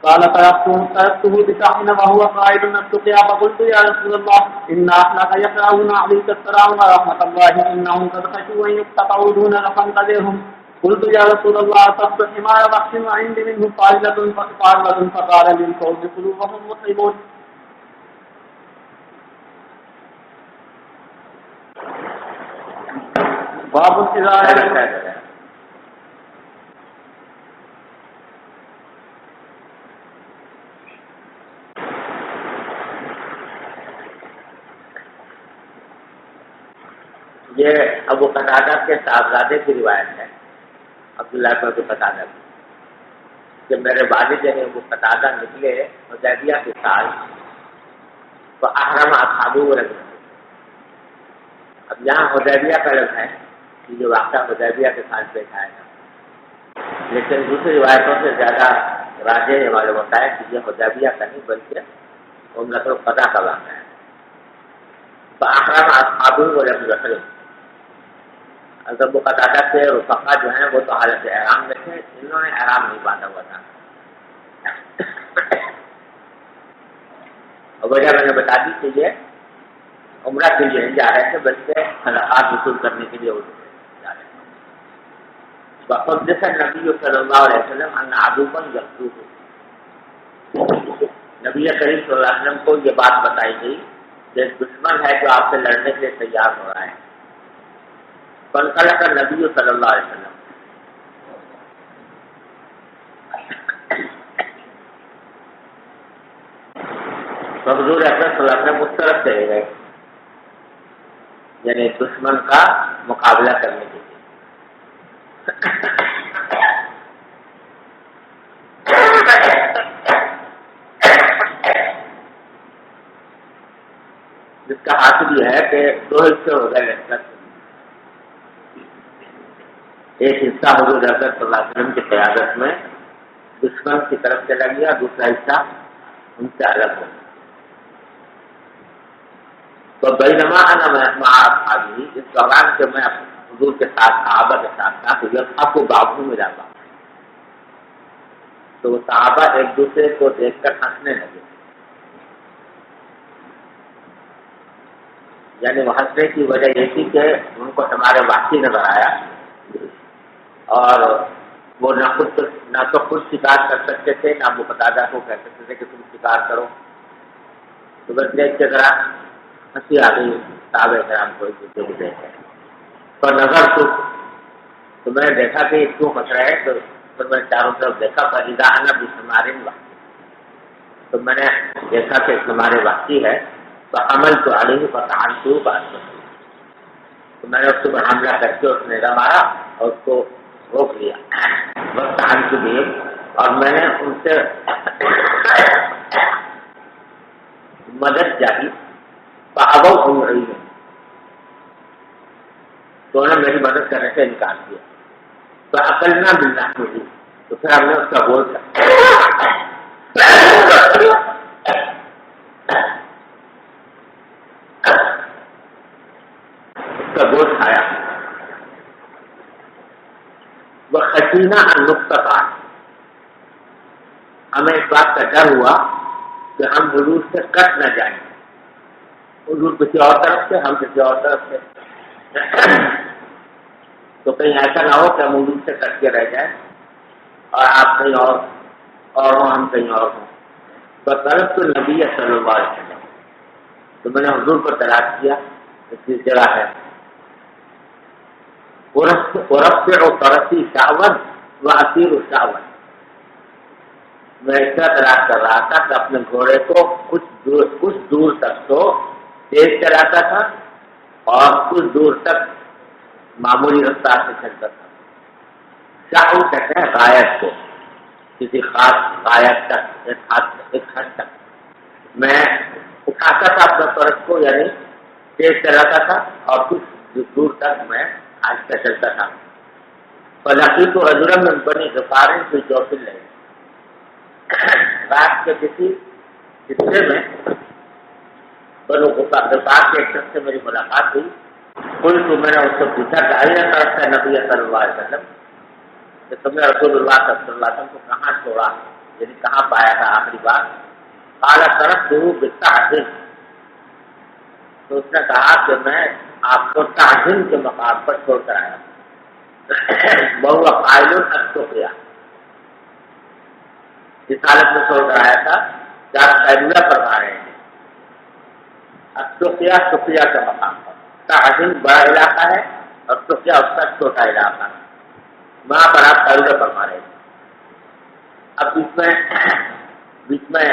قال تركته بساحن وهو قائد السقيا، فقلت يا رسول الله إن أهلك يقرؤون عليك السلام ورحمة الله إنهم قد خشوا أن يقتطعوا دون فانتظرهم، قلت يا رسول الله تصبح حمار وحش عندي منه فاعلة فقال للقوم قلوبهم مصيبون۔ باب یہ ابو قتادہ کے صاحبزادے کی روایت ہے، عبداللہ بن ابی قتادہ کی، کہ میرے والد یعنی ابو قتادہ نکلے حدیبیہ کے سال، تو احرم اصحابہ ورجل، اب یہاں حدیبیہ کا لفظ ہے کہ یہ واقعہ حدیبیہ کے سال پیش آیا تھا، لیکن دوسری روایتوں سے زیادہ راجح یہ معلوم ہوتا ہے کہ یہ حدیبیہ کا نہیں بلکہ عمرۃ القضاء کا واقعہ ہے۔ تو احرم اصحابہ ورجل، ابو قتادہ کے رفقا جو ہیں وہ تو حالت احرام میں تھے، انہوں نے احرام نہیں باندھا ہوا تھا، اور وجہ میں نے بتا دی کہ یہ عمرہ کے لیے نہیں جا رہے تھے بلکہ صدقات وصول کرنے کے لیے جا رہے تھے۔ وحدث النبی صلی اللہ علیہ وسلم ان عدوا یغزوه، نبی کریم صلی اللہ علیہ وسلم کو یہ بات بتائی گئی ایک دشمن ہے جو آپ سے لڑنے کے لیے تیار ہو رہا ہے. فانطلق النبی صلی اللہ علیہ وسلم، تو حضور اکرم صلی اللہ علیہ وسلم اس طرف چلے گئے، یعنی دشمن کا مقابلہ کرنے کے لیے. جس کا حاصل یہ ہے کہ دو حصے ہو گئے لشکر. ایک حصہ حضور اکرم صلی اللہ علیہ وسلم کی قیادت میں دشمن کی طرف چلا گیا، دوسرا حصہ ان سے الگ ہو گیا. تو بینما انا مع اصحابی، اس دوران کہ میں حضور کے ساتھ صحابہ کے ساتھ تھا، تو جب آپ کو بابو میں جاتا تو وہ صحابہ ایک دوسرے کو دیکھ کر ہنسنے لگے. یعنی وہ ہنسنے کی وجہ یہ تھی کہ ان کو ہمارے واقعی نظر آیا، اور وہ نہ تو خود شکار کر سکتے تھے، نہ وہ قتادہ کو کہہ سکتے تھے کہ تم شکار کرو. تو بس دیکھ کے ذرا ہنسی آ گئی صحابہ کرام کو ایک دوسرے کو دیکھ کر. تو نظر تو میں نے دیکھا کہ کیوں ہنس رہے ہیں، تو پھر میں چاروں طرف دیکھا فریدا انا بشمار وقت، تو میں نے دیکھا کہ ہمارے واقعی ہے. تو عمل تو علیہ فتح شروع بات کرتی، تو میں نے اس کو حملہ کر کے اس نے مارا اور اس کو روک لیا وقت عن کی دیر، اور میں نے ان سے مدد چاہی. فابوا ہو رہی ہے، تو انہوں نے میری مدد کرنے سے انکار کیا. تو اکلنا ملنا ہوئی، تو پھر ہم نے اس کا گوشت کھایا. وہ خشینہ نقطہ، ہمیں اس بات کا ڈر ہوا کہ ہم حضور سے کٹ نہ جائیں. حضور کسی اور طرف سے، ہم کسی اور طرف سے، تو کہیں ایسا نہ ہو کہ ہم حضور سے کٹ کے رہ جائیں اور آپ کہیں اور ہوں، ہم کہیں اور ہوں. تو طرف تو نبی صلی اللہ علیہ وسلم، تو میں نے حضور کو تلاش کیا، اس جگہ ہے ورفع فرسی شعوت و اسیر الشعوت. میں اس طرح تلاش کر رہا تھا کہ اپنے گھوڑے کو کچھ دور تک تو تیز چلاتا تھا اور کچھ دور تک معمولی رفتار سے چلتا تھا. شعو کہتے ہیں غایت کو، کسی خاص غایت تک، ایک حد تک. میں اٹھاتا تھا اپنے فرس کو، یعنی تیز چلاتا تھا اور کچھ دور تک میں آہستہ چلتا تھا. فلقیت رجلا من بنی غفار فی جوف اللیل، رات کے کسی حصے میں بنو غفار کے ایک شخص سے میری ملاقات ہوئی. قلت، میں نے اس سے پوچھا کہ اینا ترکت نبی صلی اللہ علیہ وسلم، کہ تم نے رسول اللہ صلی اللہ علیہ وسلم کو کہاں چھوڑا، یعنی کہاں پایا تھا آخری بار. قال ترکته بالتعظیم، تو اس نے کہا کہ میں آپ کو تعظیم کے مقام پر چھوڑ کر آیا. بہو قائل السقیا، اس حالت میں چھوڑ کر آیا تھا کہ آپ قیلولہ فرما رہے ہیں. السقیا سقیا کے مقام پر. تعظیم بڑا علاقہ ہے اور سقیا اس کا چھوٹا علاقہ ہے، وہاں پر آپ قیلولہ فرما رہے ہیں. اب بیچ میں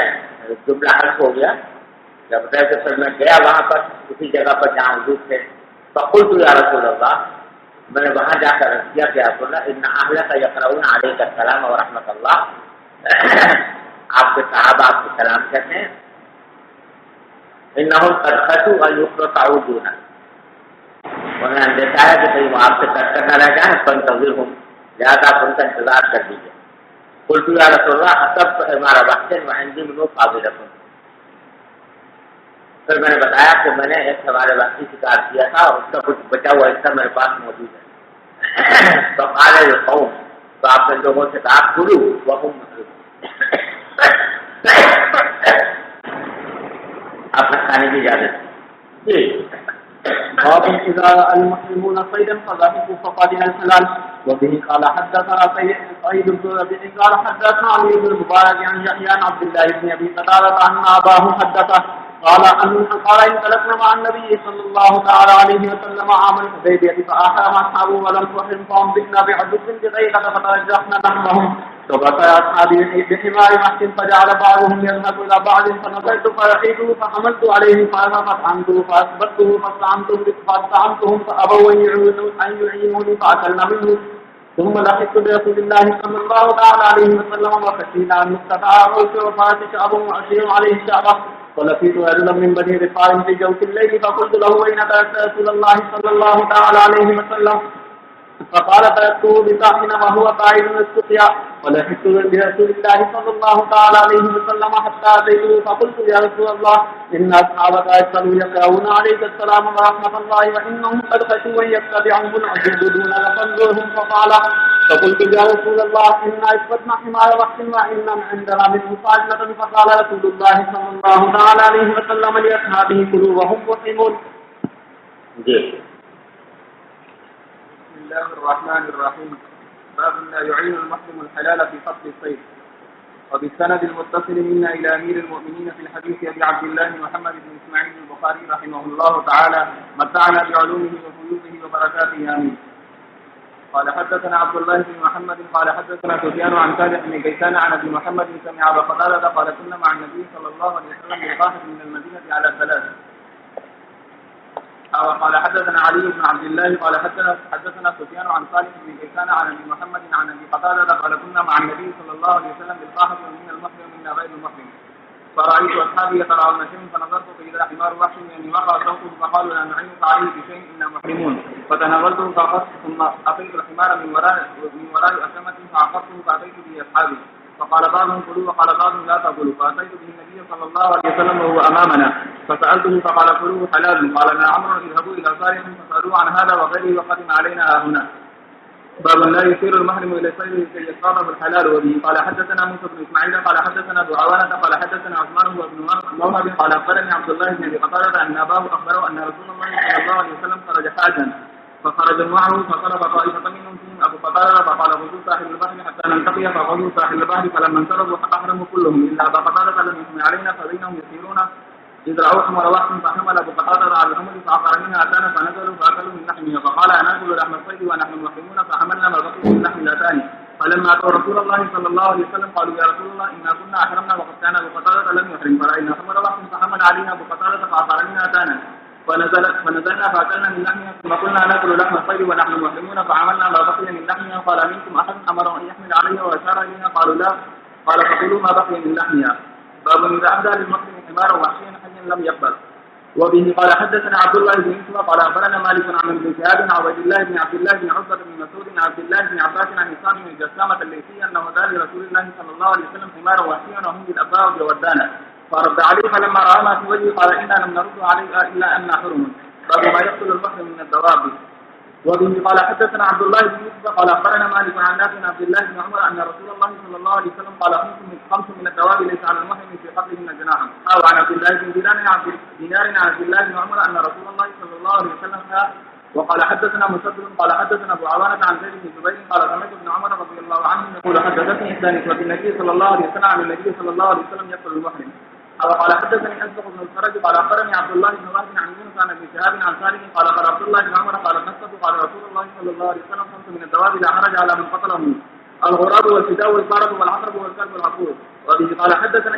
جملہ حرف ہو گیا. جب پھر میں گیا وہاں پر اسی جگہ پر جہاں حضور تھے. فقلت یا رسول اللہ، میں نے وہاں جا کر رکھ دیا کہ رسول اللہ ان اہلک یقرؤون علیک السلام ورحمۃ اللہ، آپ کے صحابہ آپ کو سلام کہتے ہیں. انہم قد خشوا ان یقطعوا دونک، انہوں نے اندیشہ ہے کہ کہیں وہ آپ سے کٹ کر نہ رہ جائیں. فانتظرہم، لہٰذا آپ ان کا انتظار کر دیجیے. قلت یا رسول اللہ اصبت ہمارا وقت وعندی منہ قابلۃ، پھر میں نے بتایا کہ میں نے ایک ہمارے واقعی شکار کیا تھا اور اس کا کچھ بچا ہوا حصہ میرے پاس موجود ہے. تو قال القوم، تو آپ نے لوگوں سے کہا کلو وہم مطلوب، آپ نے کھانے کی اجازت جی. باب إذا المسلمون صيدا فذبحوا فقد الحلال. وبه قال حدثنا سعيد بن ربيع قال حدثنا علي بن المبارك عن يحيى عن عبد الله بن ابي قتادة ان اباه حدثه قال انطلقنا مع النبي صلى الله تعالى عليه وسلم عام الحديبية فأحرم أصحابه ولم تحرم فأنبئنا بعجب بغيرة فترجحنا نحوهم فبقي أصحابي بحمار محس فجعل بعضهم يذهب إلى بعض فنظرت فرحيته فحملت عليه فأطعمته فأثبته فاستعنتهم فأبوا أن يعينوني فأكلنا منه ثم لحقت برسول الله صلى الله تعالى عليه وسلم وخشينا أن يقتطع عرش وفات شعب وأشير عليه شعبه ولقيت رجلا من بني رفاع في جوف الليل فقلت له أين تركت رسول الله صلى الله تعالى عليه وسلم فقال تركته بساحنا وهو قائد السقيا ولحقت برسول الله صلى الله تعالى عليه وسلم حتى أتيته فقلت يا رسول الله إن أصحابك أرسلوا يقرؤون عليك السلام ورحمة الله وإنهم قد خشوا أن يتبعهم العجوب دون فانظرهم فقلت يا رسول الله إنا أثبتنا حمار وقت وإن عندنا من مصاجلة فقال رسول الله صلى الله تعالى عليه وسلم لأصحابه كلوا وهم محرمون. بسم الله الرحمن الرحيم. باب لا يعين المحرم الحلال في قتل الصيد. وبالسند المتصل منا إلى أمير المؤمنين في الحديث أبي عبد الله محمد بن إسماعيل البخاري رحمه الله تعالى متعنا بعلومه وفيوضه وبركاته آمين. قال حدثنا عبد الله بن محمد قال حدثنا سفيان عن ثابت بن كيسان عن ابي محمد سمع ابا قتادة قال كنا مع النبي صلى الله عليه وسلم بالقاهرة من المدينة على ثلاث. قال حدثنا علي بن عبد الله قال حدثنا سفيان عن صالح بن كيسان عن ابي محمد عن ابي قتادة قال كنا مع النبي صلى الله عليه وسلم بالقاهرة من المحرم ومنا غير المحرم فرأيت أصحابي يتراءون شيء فنظرت فإذا حمار وحش يعني وقع صوته فقالوا لا نعينك عليه بشيء إنا محرمون فتناولته فأخذت ثم أتيت الحمار من وراء أسمة فعقرته فأتيت به أصحابي فقال بعضهم كلوا وقال بعضهم لا تقولوا فأتيت به النبي صلى الله عليه وسلم وهو أمامنا فسألته فقال كلوه حلال قال لا عمرو اذهبوا إلى صالح فسألوه عن هذا وغيره وقدم علينا هنا. باب لا يشير المحرم الى صيده كي يصطاده الحلال وبه. قال حدثنا موسى بن اسماعيل قال حدثنا ابو عوانة قال حدثنا عثمان هو ابن موهب قال اخبرني عبد الله بن ابي قتادة ان اباه اخبره ان رسول الله صلى الله عليه وسلم خرج حاجا فخرج معه فطلب طائفة منهم فيهم ابو قتادة فقال خذوا ساحل البحر حتى نلتقي فخذوا ساحل البحر فلما انصرفوا احرموا كلهم الا ابا قتادة لم يحمل علينا فبينهم يسيرون إذ رأوا حمر وحش فحمل أبو قتادة على الحمر فعقر منها أتانا فنزلوا فأكلوا من لحمها فقال أناكل لحم الصيد ونحن محرمون فحملنا ما بقي من لحم الأتاني فلما أتوا رسول الله صلى الله عليه وسلم قالوا يا رسول الله إنا كنا أحرمنا وقد كان أبو قتادة لم يحرم فرأينا حمر وحش فحمل علينا أبو قتادة فعقر منها أتانا فنزلنا فأكلنا من لحمها ثم قلنا ناكل لحم الصيد ونحن محرمون فعملنا ما بقي من لحمها قال منكم أحد أمر أن يحمل عليها وأشار إلينا قالوا لا قال فكلوا ما بقي من لحمها. باب إذا أهدى للمحرم حمارا وحشيا حيا لم يقبل. وبه قال حدثنا عبد الله بن يوسف قال أخبرنا مالك عن ابن شهاب عن عبد الله بن عبد الله بن عتبة بن مسعود عن عبد الله بن عباس عن هشام بن الجسامة الليثي أنه دعا لرسول الله صلى الله عليه وسلم حمارا وحشيا وهم بالأباء وبالودانة فرد عليه فلما رأى ما في وجهه قال إنا لم نرد عليه إلا أن حرم. باب ما يقتل المحرم من الدواب. وبه قال حدثنا عبد الله بن يوسف قال أخبرنا مالك عن نافع عن عبد الله بن عمر أن رسول الله صلى الله عليه وسلم قال خمس من الدواب ليس على المحرم في قتلهن جناح. أو عن عبد الله بن دينار عن عبد الله بن عمر أن رسول الله صلى الله عليه وسلم وقال حدثنا مسدد قال حدثنا أبو عوانة عن زيد بن جبير قال سمعت ابن عمر رضي الله عنه يقول حدثتني إحدى نسوة النبي صلى الله عليه وسلم عن النبي صلى الله عليه وسلم يقتل المحرم. قال حدثني أسبق بن الفرج قال أخبرني عبد الله بن وهب عن يونس عن ابن شهاب عن سالم قال عبد الله بن عمر قال قصته قال رسول الله صلى الله عليه وسلم خمس من الدواب لا حرج على من قتلهم الغراب والفداء والفرد والعقرب والكلب العقور. وبه قال حدثنا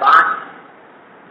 5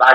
بعض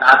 7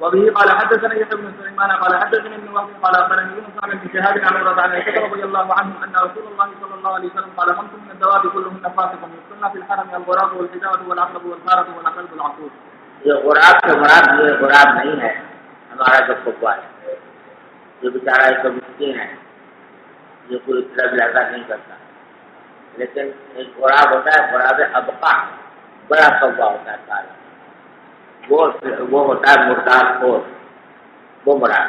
وبه قال حدثنا يحيى بن سليمان قال حدثني ابن وهب قال اخبرني يونس عن ابن شهاب عن عمرو عن عائشة رضي الله عنهم ان رسول الله صلى الله عليه وسلم قال 5 من الدواب كلهن فاسق يقتلن في الحرم الغراب والحجامة والعقرب والفارة والعقرب العقور. یہ غراب سے مراد یہ غراب نہیں ہے ہمارا جو کبا ہے، یہ بیچارہ ایک مسکین ہے، یہ کوئی طرح لگا نہیں کرتا، لیکن ایک غراب ہوتا ہے، غراب ابقا بڑا کبا ہوتا ہے سارا، وہ ہوتا ہے مردار خور، وہ مراد.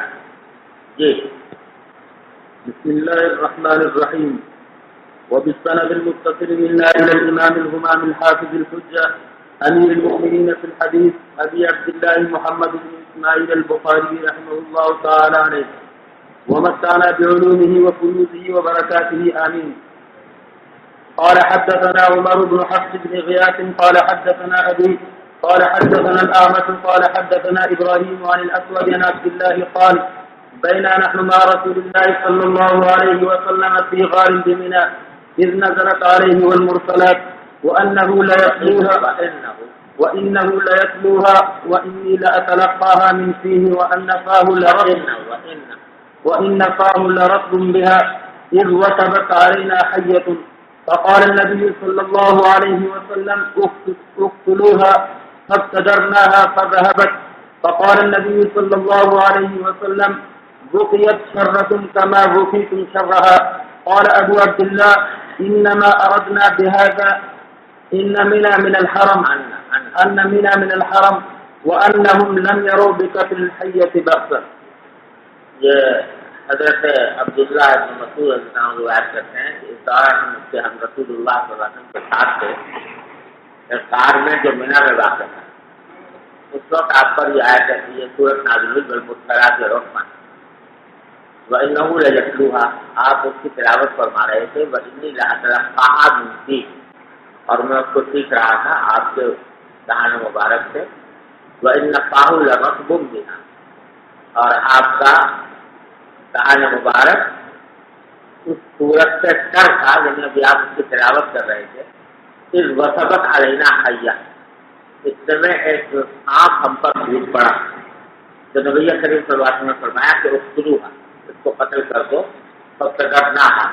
جی بسم الله الرحمن الرحيم. وبالسند المتصل منا إلى الإمام الهمام الحافظ الحجة أمير المؤمنين في الحديث أبي عبد الله محمد بن إسماعيل البخاري رحمه الله تعالى عليه ومتعنا بعلومه وفيوزه وبركاته آمين. قال حدثنا عمر بن حفص بن غياث قال حدثنا أبي قال حدثنا الأعمش قال حدثنا إبراهيم عن الأسود عن عبد الله قال بينا نحن مع رسول الله صلى الله عليه وسلم في غار بمنى إذ نزلت عليه والمرسلات وإنه ليتلوها وإني لأتلقاها من فيه وإن فاه لرطب بها إذ وثبت علينا حية فقال النبي صلى الله عليه وسلم اقتلوها فابتدرناها فذهبت فقال النبي صلى الله عليه وسلم بقيت شركم كما بقيتم شرها. قال أبو عبد الله إنما أردنا بهذا أن منا من الحرم وأنهم لم يروا بقتل الحية بأسا. یہ حضرت عبداللہ بن مسعود رضی اللہ عنہ روایت کرتے ہیں کہ اس دوران ہم رسول اللہ صلی اللہ علیہ وسلم کے ساتھ تھے ایک غار میں جو مینا میں واقع تھا. اس وقت آپ پر یہ آیت ہے کہ یہ سورۃ نازل ہوئی بالمرسلات والرحمن وَإِنَّهُ لَيَتْلُوهَا، آپ اس کی تلاوت فرما رہے تھے وَإِنِّي لَأَتَلَقَّاهَا مِنْ فِيهِ، اور میں اس کو سیکھ رہا تھا آپ کے دہان مبارک سے. وَإِنَّ فَاهُ لَرَطْبٌ بِهَا، اور آپ کا دہان مبارک اس سورت سے تر تھا، یعنی ابھی آپ اس کی تلاوت کر رہے تھے. اذ وثبت علینا حیہ، اس میں ایک سانپ ہم پر ٹوٹ پڑا تو نبی کریم صلی اللہ علیہ وسلم نے فرمایا کہ اقتلوها، اس کو قتل کر دو. فابتدرناها،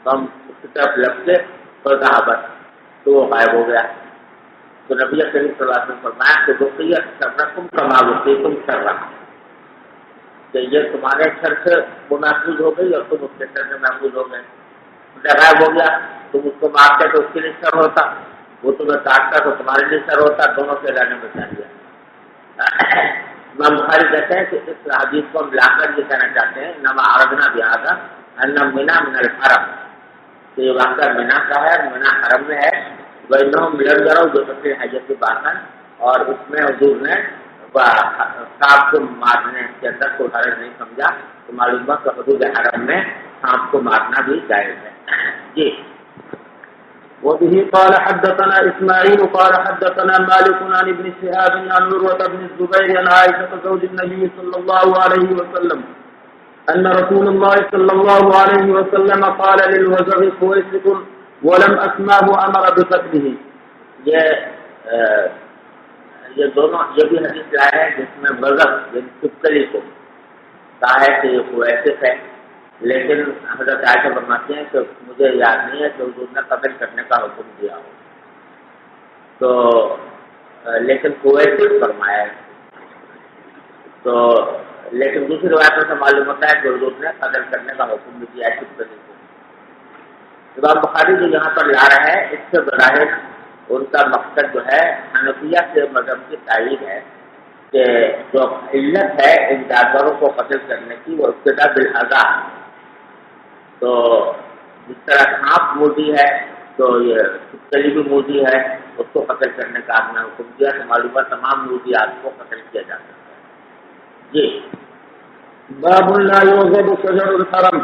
تو ہم اس کی طرف لپتے فذهبت، تو وہ غائب ہو گیا. تو نبی کریم صلی اللہ علیہ وسلم نے فرمایا کہ بقیت شرکم کما بقیتم شرا، کہ یہ تمہارے شر سے وہ محفوظ ہو گئی اور تم اس کے شر سے محفوظ ہو گئے. غائب ہو گیا، تم اس کو مارتے تو اس کے لیے شر ہوتا، وہ تمہیں کاٹتا تو تمہارے لیے شر ہوتا، دونوں سے اللہ نے بچا دیا. امام بخاری کہتے ہیں کہ اس حدیث کو ہم لا کر یہ کہنا چاہتے ہیں انما عرضنا بهذا ان منا من الحرم، کہ یہ واقعہ منا کا ہے، منا حرم میں ہے. وَإِنَّهُمْ لَمْ يَرَوْا بِقَتْلِ الْحَيَّةِ بَأْسًا، اور اس میں حضور نے سانپ کو مارنے کے اندر کوئی حرج نہیں سمجھا. تو معلوم ہوا کہ حدود حرم میں سانپ کو مارنا بھی جائز ہے. جی وبه قال حدثنا إسماعيل قال حدثنا مالك عن ابن شهاب عن عروة بن الزبير عن عائشة زوج النبي صلى الله عليه وسلم أن رسول الله صلى الله عليه وسلم قال للوزغ كويسكم ولم أسمعه أمر بقتله. یہ دونوں یہ بھی حدیث لائے ہیں جس میں وزغ یعنی چھپکلی کو کہا ہے کہ یہ کویسک ہے، لیکن حضرت عائشہ فرماتی ہیں کہ مجھے یاد نہیں ہے کہ حضور نے قتل کرنے کا حکم دیا ہو، تو لیکن کویسک فرمایا ہے. تو لیکن دوسری روایت سے معلوم ہوتا ہے کہ حضور نے قتل کرنے کا حکم بھی دیا ہے چھپکلی کو. امام بخاری جو یہاں پر لا رہا ہے اس سے بظاہر ان کا مقصد جو ہے حنفیہ کے مذہب کی تائید ہے کہ جو علت ہے ان جانوروں کو قتل کرنے کی وہ ابتدا بالعزا. تو جس طرح سانپ موذی ہے تو یہ چھپکلی بھی موذی ہے، اس کو قتل کرنے کا آپ نے حکم دیا تو معلومات تمام موذیات کو قتل کیا جا سکتا ہے. جی باب لا يوجد شجر الحرم.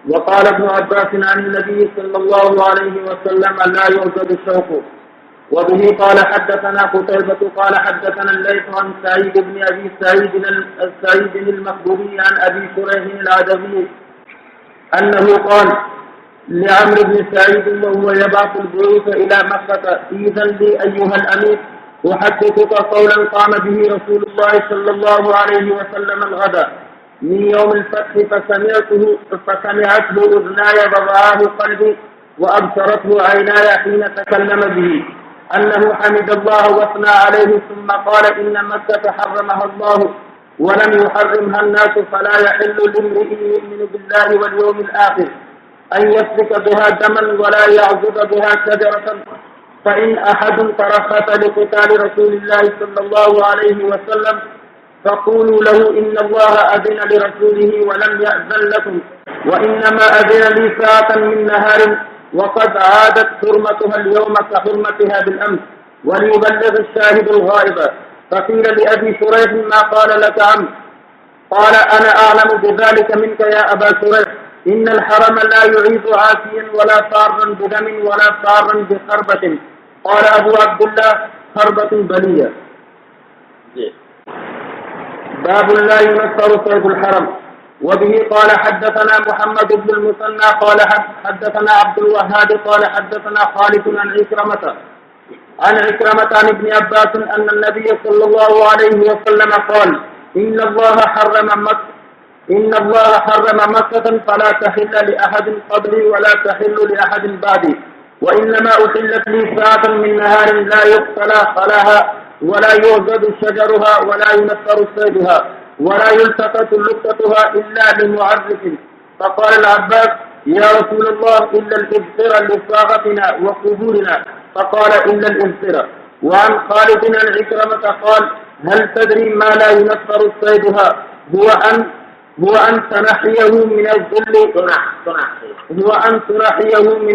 وقال ابن عباس عن النبي صلى الله عليه وسلم لا يوجد الشوك. وبه قال حدثنا قتيبة قال حدثنا الليث عن سعيد بن أبي سعيد المخبري عن أبي شريح العدوي أنه قال لعمرو بن سعيد وهو يبعث البعوث إلى مكة إذن لي أيها الأمير أحدثك قولا قام به رسول الله صلى الله عليه وسلم الغداء من يوم الفتح فسمعته أذناي ورآه قلبي وأبصرته عيناي حين تكلم به أنه حمد الله واثنى عليه ثم قال إن مكة حرمها الله ولم يحرمها الناس فلا يحل لامرئ يؤمن بالله واليوم الآخر أن يسفك بها دما ولا يعضد بها شجرة فإن أحد ترخص لقتال رسول الله صلى الله عليه وسلم فقولوا له إن الله أذن لرسوله ولم يأذن لكم وإنما أذن لي ساعة من نهار وقد عادت حرمتها اليوم كحرمتها بالأمس وليبلغ الشاهد الغائب. فقيل لأبي شريح ما قال لك عم؟ قال أنا أعلم بذلك منك يا أبا شريح إن الحرم لا يعيد عاسيا ولا فارا بدم ولا فارا بخربة. قال أبو عبد الله خربة بلية. باب لا ينصر صيد الحرم. وبه قال حدثنا محمد بن المثنى قال حدثنا عبد الوهاب قال حدثنا خالد عن عكرمة عن ابن عباس أن النبي صلى الله عليه وسلم قال إن الله حرم مكة فلا تحل لأحد قبلي ولا تحل لأحد بعدي وإنما أحلت لي ساعة من نهار لا يقتلى خلاها ولا يوجد شجرها ولا ينفر صيدها ولا يلتقط لقطتها إلا لمعرف. فقال العباس يا رسول الله إلا الإبصر لصاغتنا وقبورنا. فقال إلا الإبصر. وعن خالد عن عكرمة قال هل تدري ما لا ينفر صيدها هو أن تنحيه من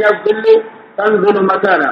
الظل تنزل مكانا.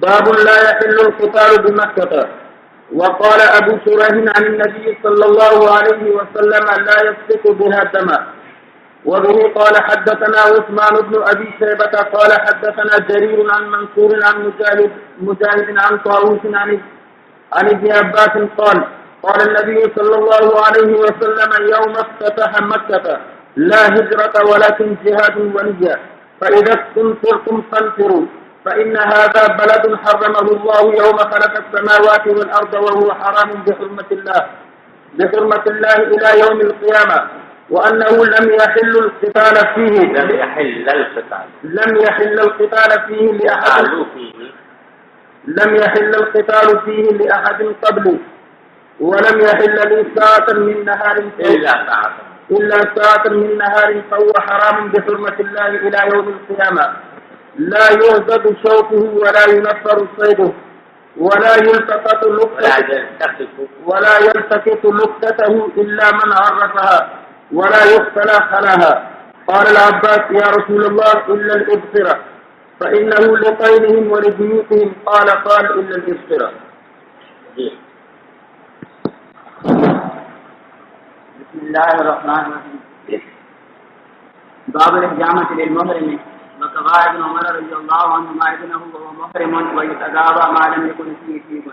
باب لا يحل القتال بمكة. وقال أبو شريح عن النبي صلى الله عليه وسلم لا يسفك بها دما. وبه قال حدثنا عثمان بن أبي شيبة قال حدثنا جرير عن منصور عن مجاهد عن طاووس عن ابن عباس قال النبي صلى الله عليه وسلم يوم افتتح مكة لا هجرة ولكن جهاد ونية فإذا استنفرتم فانفروا فإن هذا بلد حرمه الله يوم خلق السماوات والأرض وهو حرام بحرمة الله إلى يوم القيامة وأنه لم يحل القتال فيه لأحد قبل ولم يحل لي ساعة من نهار إلا ساعة من نهار فهو حرام بحرمة الله إلى يوم القيامة لا يهدد شوكه ولا ينفر صيده ولا يلتقط لقطته إلا من عرفها ولا يقتلى خلاها. قال العباس يا رسول الله إلا الإبصرة فإنه لطينهم ولبيوتهم. قال إلا الإبصرة. بسم الله الرحمن الرحيم. باب الحجامة للمحرم. وقضى ابن عمر رضي الله عنهما ابنه وهو محرم ويتداوى ما لم يكن فيه شيء.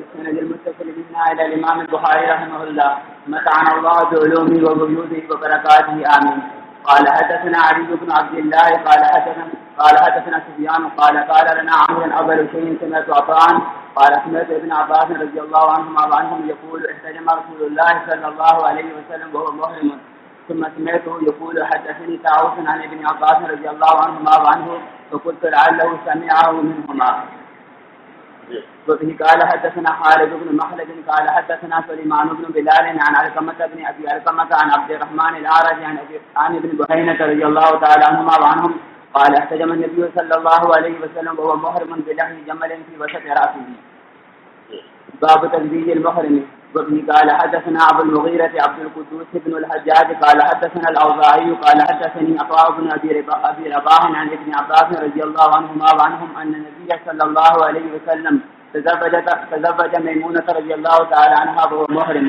السند المتصل بنا إلى الإمام البخاري رحمه الله متعنا الله بعلومه وبيوته وبركاته آمين. قال حدثنا علي بن عبد الله قال حدثنا سفيان قال لنا عمرو أول شيء سمعت عطاء قال سمعت ابن عباس رضي الله عنهما وعنهم يقول احتجم رسول الله صلى الله عليه وسلم وهو محرم. ثم سمعته يقول حدثني طاووس عن ابن عباس رضي الله عنهما وعنه فقلت لعله سمعه منهما. وبه قال حدثنا خالد بن مخلد قال حدثنا سليمان بن بلال عن علقمة بن أبي علقمة عن عبد الرحمن الأعرج عن ابن بحينة رضي الله تعالى عنهما وعنهم قال احتجم النبي صلى الله عليه وسلم وهو محرم بلحم جمل في وسط رأسه. باب تزويج المحرم. وبه قال حدثنا أبو المغيرة عبد القدوس بن الحجاج قال حدثنا الأوزاعي قال حدثني عطاء بن أبي رباح عن ابن عباس رضي الله عنهما وعنهم أن النبي صلى الله عليه وسلم تزوج ميمونة رضي الله تعالى عنها وهو محرم.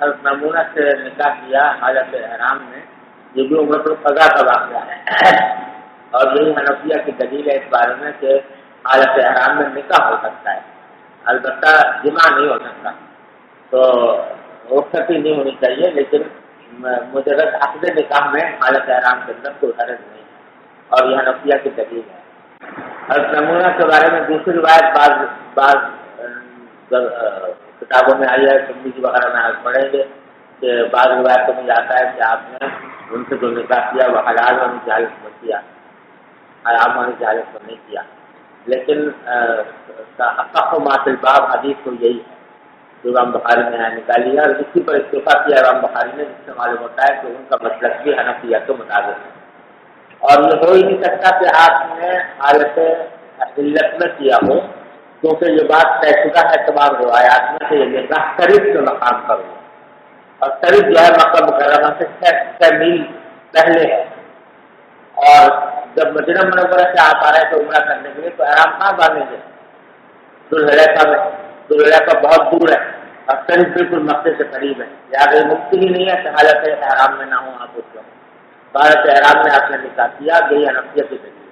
حضرت میمونہ سے نکاح کیا حالت احرام میں، یہ بھی عمرۃ القضاء کا واقعہ ہے، اور یہی حنفیہ کی دلیل ہے اس بارے میں کہ حالت احرام میں نکاح ہو سکتا ہے، البتہ جمع نہیں ہو سکتا، تو رخصتی نہیں ہونی چاہیے، لیکن مجرد عقد نکاح میں حالت احرام کے اندر کوئی حرج نہیں ہے، اور یہ حنفیہ کی دلیل ہے۔ حضرت میمونہ کے بارے میں دوسری روایت بعض کتابوں میں آئی ہے، ترمذی وغیرہ میں آپ پڑھیں گے کہ بعض روایتوں میں جاتا ہے کہ آپ نے ان سے جو نکاح کیا وہ حلال ہونے کی حالت میں کیا، حرام ہونے کی حالت میں نہیں کیا، لیکن اصح ما فی الباب حدیث تو یہی ہے جو امام بخاری نے یہاں نکالی ہے، اور اسی پر اتفاق کیا امام بخاری نے، جس سے معلوم ہوتا ہے کہ ان کا مسلک بھی حنفیہ کے مطابق ہے، اور یہ ہو ہی نہیں سکتا کہ آپ نے حالت علت میں کیا ہو، کیونکہ یہ بات طے شدہ ہے تمام روایات میں کہ یہ نکاح قریب کے مقام پر ہو، اور قریب جو ہے مکہ مکرمہ سے 6 میل پہلے ہے، اور جب مدینہ منورہ سے آپ آ رہے تھے عمرہ کرنے کے لیے تو احرام کہاں باندھیں گے؟ ذوالحلیفہ میں، ذوالحلیفہ بہت دور ہے اور قریب بالکل مکے سے قریب ہے، لہٰذا یہ ممکن ہی نہیں ہے کہ حالت احرام میں نہ ہوں آپ اس وقت، حالت احرام میں آپ نے نکاح کیا، یہی حنفیہ کی دلیل ہے۔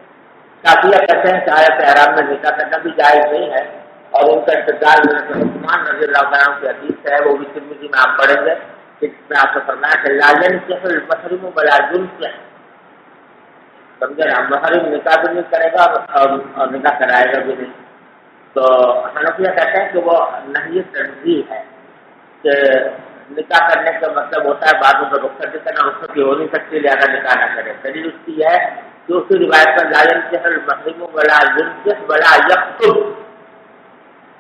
شافعیہ کہتے ہیں کہ حالت احرام میں نکاح کرنا بھی جائز نہیں ہے، اور ان کا استدلال عثمان رضی اللہ عنہ کی حدیث ہے، وہ بھی ترمذی میں آپ پڑھیں گے، جس میں آپ نے فرمایا کہ لا ينكح المحرم ولا ينكح، سمجھے نا، محرم نکاح بھی نہیں کرے گا اور نکاح کرائے گا بھی نہیں، تو حنفیہ کہتے ہیں کہ وہ نہی تنزیہ ہے کہ نکاح کرنے کا مطلب ہوتا ہے بعد میں رخصت کرنا، رخصت ہو نہیں سکتی لہٰذا نکاح نہ کرے، دلیل اس کی ہے کہ اسی روایت پر لا ينكح المحرم ولا ينكح ولا يخطب،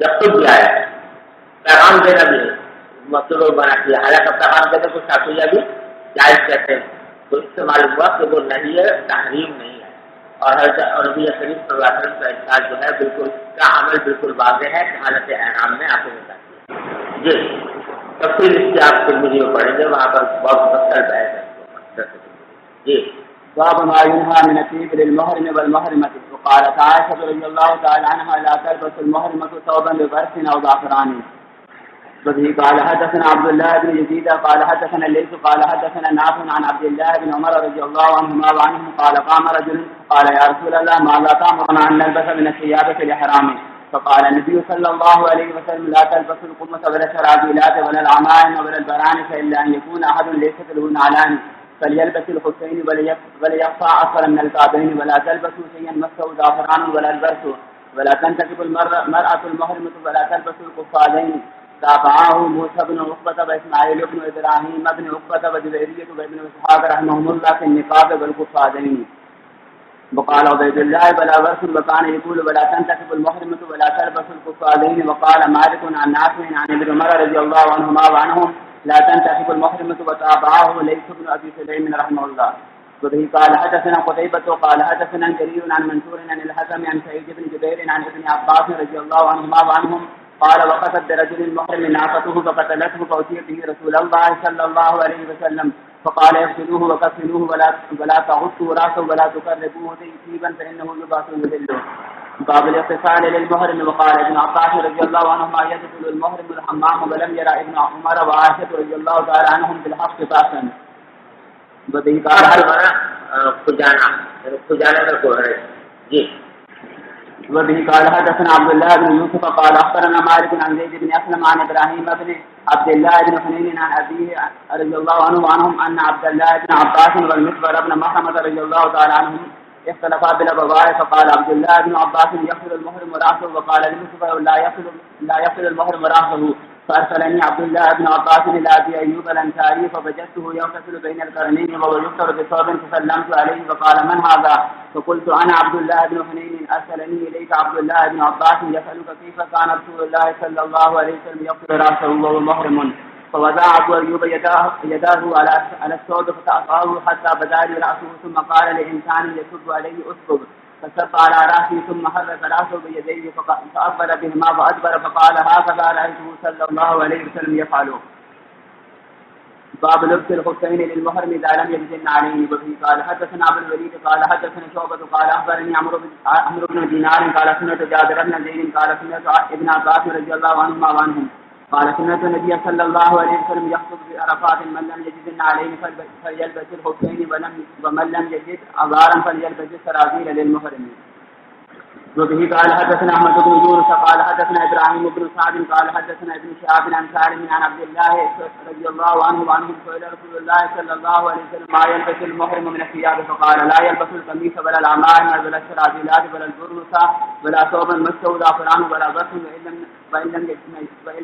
یخطب بھی آیا ہے، پیغام دینا بھی مطلوب بنا کیا، حالانکہ پیغام دینے کو شافعیہ بھی جائز کہتے ہیں، تو اس سے معلوم ہوا کہ وہ نہیں ہے، تحریم نہیں ہے، اور نبی کریم صلی اللہ علیہ وسلم کا ارشاد جو ہے بالکل کا عمل بالکل واضح ہے کہ حالت احرام میں آپ نے نکاح کیا۔ جی تفصیل اس کی آپ ترمذی میں پڑھیں گے، وہاں پر بہت مفصل بحث ہے۔ جی باب ما ينهى من الطيب للمحرم والمحرمة. وقالت عائشة رضي الله تعالى عنها لا تلبس المحرمة ثوبا ببرس أو زعفران. وبه قال حدثنا عبد الله بن يزيد قال حدثنا الليث قال حدثنا نافع عن عبد الله بن عمر رضي الله عنهما وعنهم قال قام رجل قال يا رسول الله ماذا تأمرنا أن نلبس من الثياب في الإحرام؟ فقال النبي صلى الله عليه وسلم لا تلبسوا القمص ولا السراويلات ولا العمائم ولا البرانس إلا أن يكون أحد ليست له نعلان فليلبس الخفين وليقطع أسفل من الكعبين ولا تلبسوا شيئا مسه زعفران ولا البرس ولا تنتكب المرأة المحرمة ولا تلبس القفازين. تابعاه موسى بن عقبة وإسماعيل بن إبراهيم بن عقبة وجبيرية وابن إسحاق رحمهم الله في النقاب والقفازين. وقال عبيد الله بلا برس وكان يقول ولا تنتكب المحرمة ولا تلبس القفازين. وقال مالك عن نافع عن ابن عمر رضي الله عنهما وعنهم لا تنتخب المحرمة. وتابعه ليث بن أبي سليم رحمه الله. وبه قال حدثنا قتيبة قال حدثنا جرير عن منصور عن الحكم عن سعيد بن جبير عن ابن عباس رضي الله عنهما وعنهم قال وقتت برجل المحرم ناقته فقتلته فأتي به رسول الله صلى الله عليه وسلم فقال اغسلوه وكفنوه ولا تغطوا راسه ولا تقربوه طيبا فإنه يبعث يذله. باب الاغتسال للمحرم. وقال ابن عباس رضي الله عنهما يدخل المحرم الحمام ولم يرى ابن عمر وعائشة رضي الله تعالى عنهم بالحق باسا. وبه قال وبه قال حدثنا عبد الله بن يوسف قال اخبرنا مالك عن زيد بن اسلم عن ابراهيم بن عبد الله بن حنين عن ابيه رضي الله عنه وعنهم ان عبد الله بن عباس والمسور بن محمد رضي الله تعالى عنهم اختلفا بالابواء. فقال عبد الله بن عباس يغسل المحرم راسه وقال المسور لا يغسل المحرم راسه. فارسلني عبد الله بن عباس الى ابي ايوب الانصاري فوجدته يغتسل بين القرنين وهو يفطر بثوب فسلمت عليه فقال من هذا؟ فقلت انا عبد الله بن حنين ارسلني اليك عبد الله بن عباس يسالك كيف كان رسول الله صلى الله عليه وسلم يغسل راسه وهو محرم. فوضع ابو ايوب يداه على الثوب فتأطاه حتى بدا لي راسه ثم قال لانسان يصب عليه اسكب فصب على راسه ثم حرك راسه بيديه فأقبل بهما فأدبر فقال هكذا رأيته صلى الله عليه وسلم يفعله. باب لبس الخفين للمحرم إذا لم يجد عليه. وفي قال حدثنا أبو الوليد قال حدثنا شعبة قال أخبرني عمرو بن دينار قال سمعت جابر بن زيد قال سمعت ابن عباس رضي الله عنهما وعنهم قال سمعت النبي صلى الله عليه وسلم يخطب بعرفات من لم يجد النعلين فليلبس الخفين ومن لم يجد أزارا فليلبس السراويل للمحرم. وبه قال حدثنا احمد بن يونس قال حدثنا ابراهيم بن سعد قال حدثنا ابن شهاب عن سالم عن عبد الله رضي الله عنه وعنه قال رسول الله صلى الله عليه وسلم ما يلبس المحرم من الثياب فقال لا يلبس القميص ولا العمائم ولا السراويلات ولا البرنس ولا ثوبا مسه زعفران ولا بصر وإن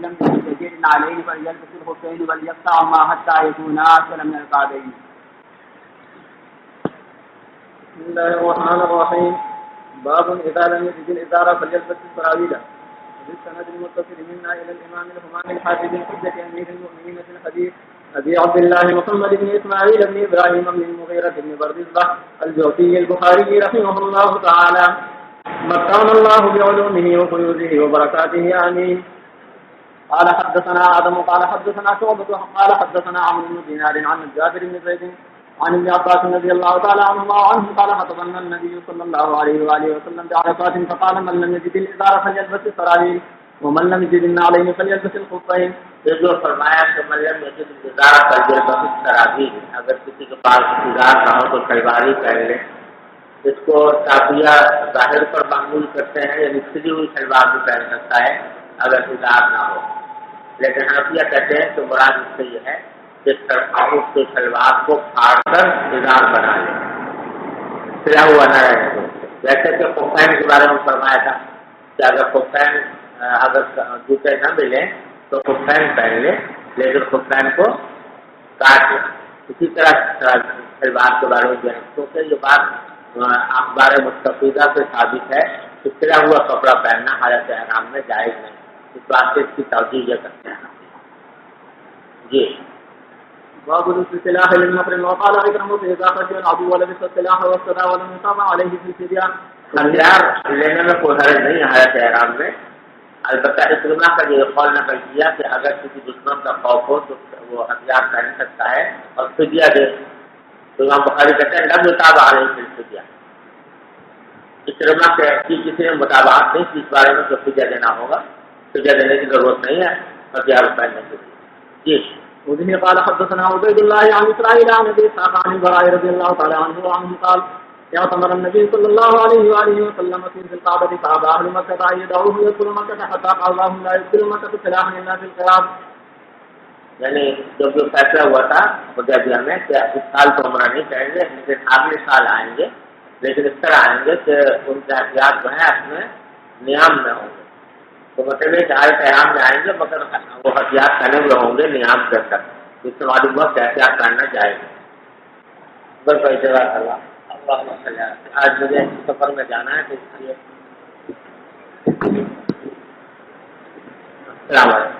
لم يجد عليه فليلبس الخفين وليقطعهما حتى يكونا أسفل من الكعبين. بسم الله الرحمن الرحيم. باب إذا لم يجد الإزار فليلبس السراويل. بالسند المتصل منا إلى الإمام الهمام الحافظ الحجة أمير المؤمنين في الحديث أبي عبد الله محمد بن إسماعيل بن إبراهيم بن المغيرة بن بردزبة الجوفي البخاري رحمه الله تعالى متعنا الله بعلومه وفيوزه وبركاته آمين. قال حدثنا آدم قال حدثنا شعبة قال حدثنا عمرو بن دينار عن جابر بن زيد عن ابن عباس رضي الله تعالى عنهما وعنه قال خطبنا النبي صلى الله عليه وآله وسلم بعرفات فقال من لم يجد الإزار فليلبس السراويل ومن لم يجد النعلين فليلبس الخفين. یہ جو فرمایا کہ من لم يجد الإزار فليلبس السراويل، اگر کسی کے پاس ازار نہ ہو تو شلوار ہی پہن لے. اس کو تابیہ ظاہر پر معمول کرتے ہیں، یعنی سلی ہوئی شلوار بھی پہن سکتا ہے اگر ازار نہ ہو. لیکن حنفیہ کہتے ہیں کہ مراد اس سے یہ ہے کہ اس کے شلوار کو پھاڑ کر ازار بنا لے، سلا ہوا نہ رہے. جیسے کہ خفین کے بارے میں فرمایا تھا کہ اگر خفین اگر جوتے نہ ملیں تو خفین پہن لے، لیکن خفین کو کاٹ لے. اسی طرح شلوار کے بارے میں جو ہے، کیونکہ یہ بات اخبار مستفیدہ سے ثابت ہے کہ سلا ہوا کپڑا پہننا حالت احرام میں جائز نہیں. اس بات سے اس کی توجیہ یہ کرتے ہیں. جی باب السلاح للمحرم وقال اكرمه اذا خرج العدو ولبس السلاح والصدى ولم يصاب عليه في الفدية. ہتھیار لینے میں کوئی حرج نہیں ہے حالت احرام میں. البتہ اکرمہ کا یہ قول نقل کیا کہ اگر کسی دشمن کا خوف ہو تو وہ ہتھیار پہن سکتا ہے اور فدیہ دے. تو امام بخاری کہتے ہیں لم يصاب عليه في الفدية. اکرمہ کی کسی نے مطابقت نہیں کی اس بارے میں تو فدیہ دینا ہوگا. فدیہ دینے کی ضرورت نہیں ہے ہتھیار پہننے کے لیے. جی وبه قال حدثنا عبيد الله عن إسرائيل عن أبي إسحاق عن البراء رضي الله تعالى عنه وعنه قال اعتمر النبي صلى الله عليه وآله وسلم في الكعبة فأبى أهل مكة أن يدعوه يدخل مكة حتى قال اللهم لا يدخل مكة سلاحا إلا في القراب. یعنی جب جو فیصلہ ہوا تھا حدیبیہ میں کہ اس سال تو عمرہ نہیں کریں گے لیکن اگلے سال آئیں گے، لیکن اس طرح آئیں گے کہ ان کے احتیاط جو ہے اپنے نیام میں ہوں گے. تو مطلب ہے کہ حالت احرام میں آئیں گے مگر وہ ہتھیار پہنے ہوئے ہوں گے نیام کے اندر. جس سے معلوم ہوا کہ احتیاط کرنا جائے گا. بس بھائی جزاک اللہ. آج مجھے سفر میں جانا ہے تو اس لیے السلام علیکم.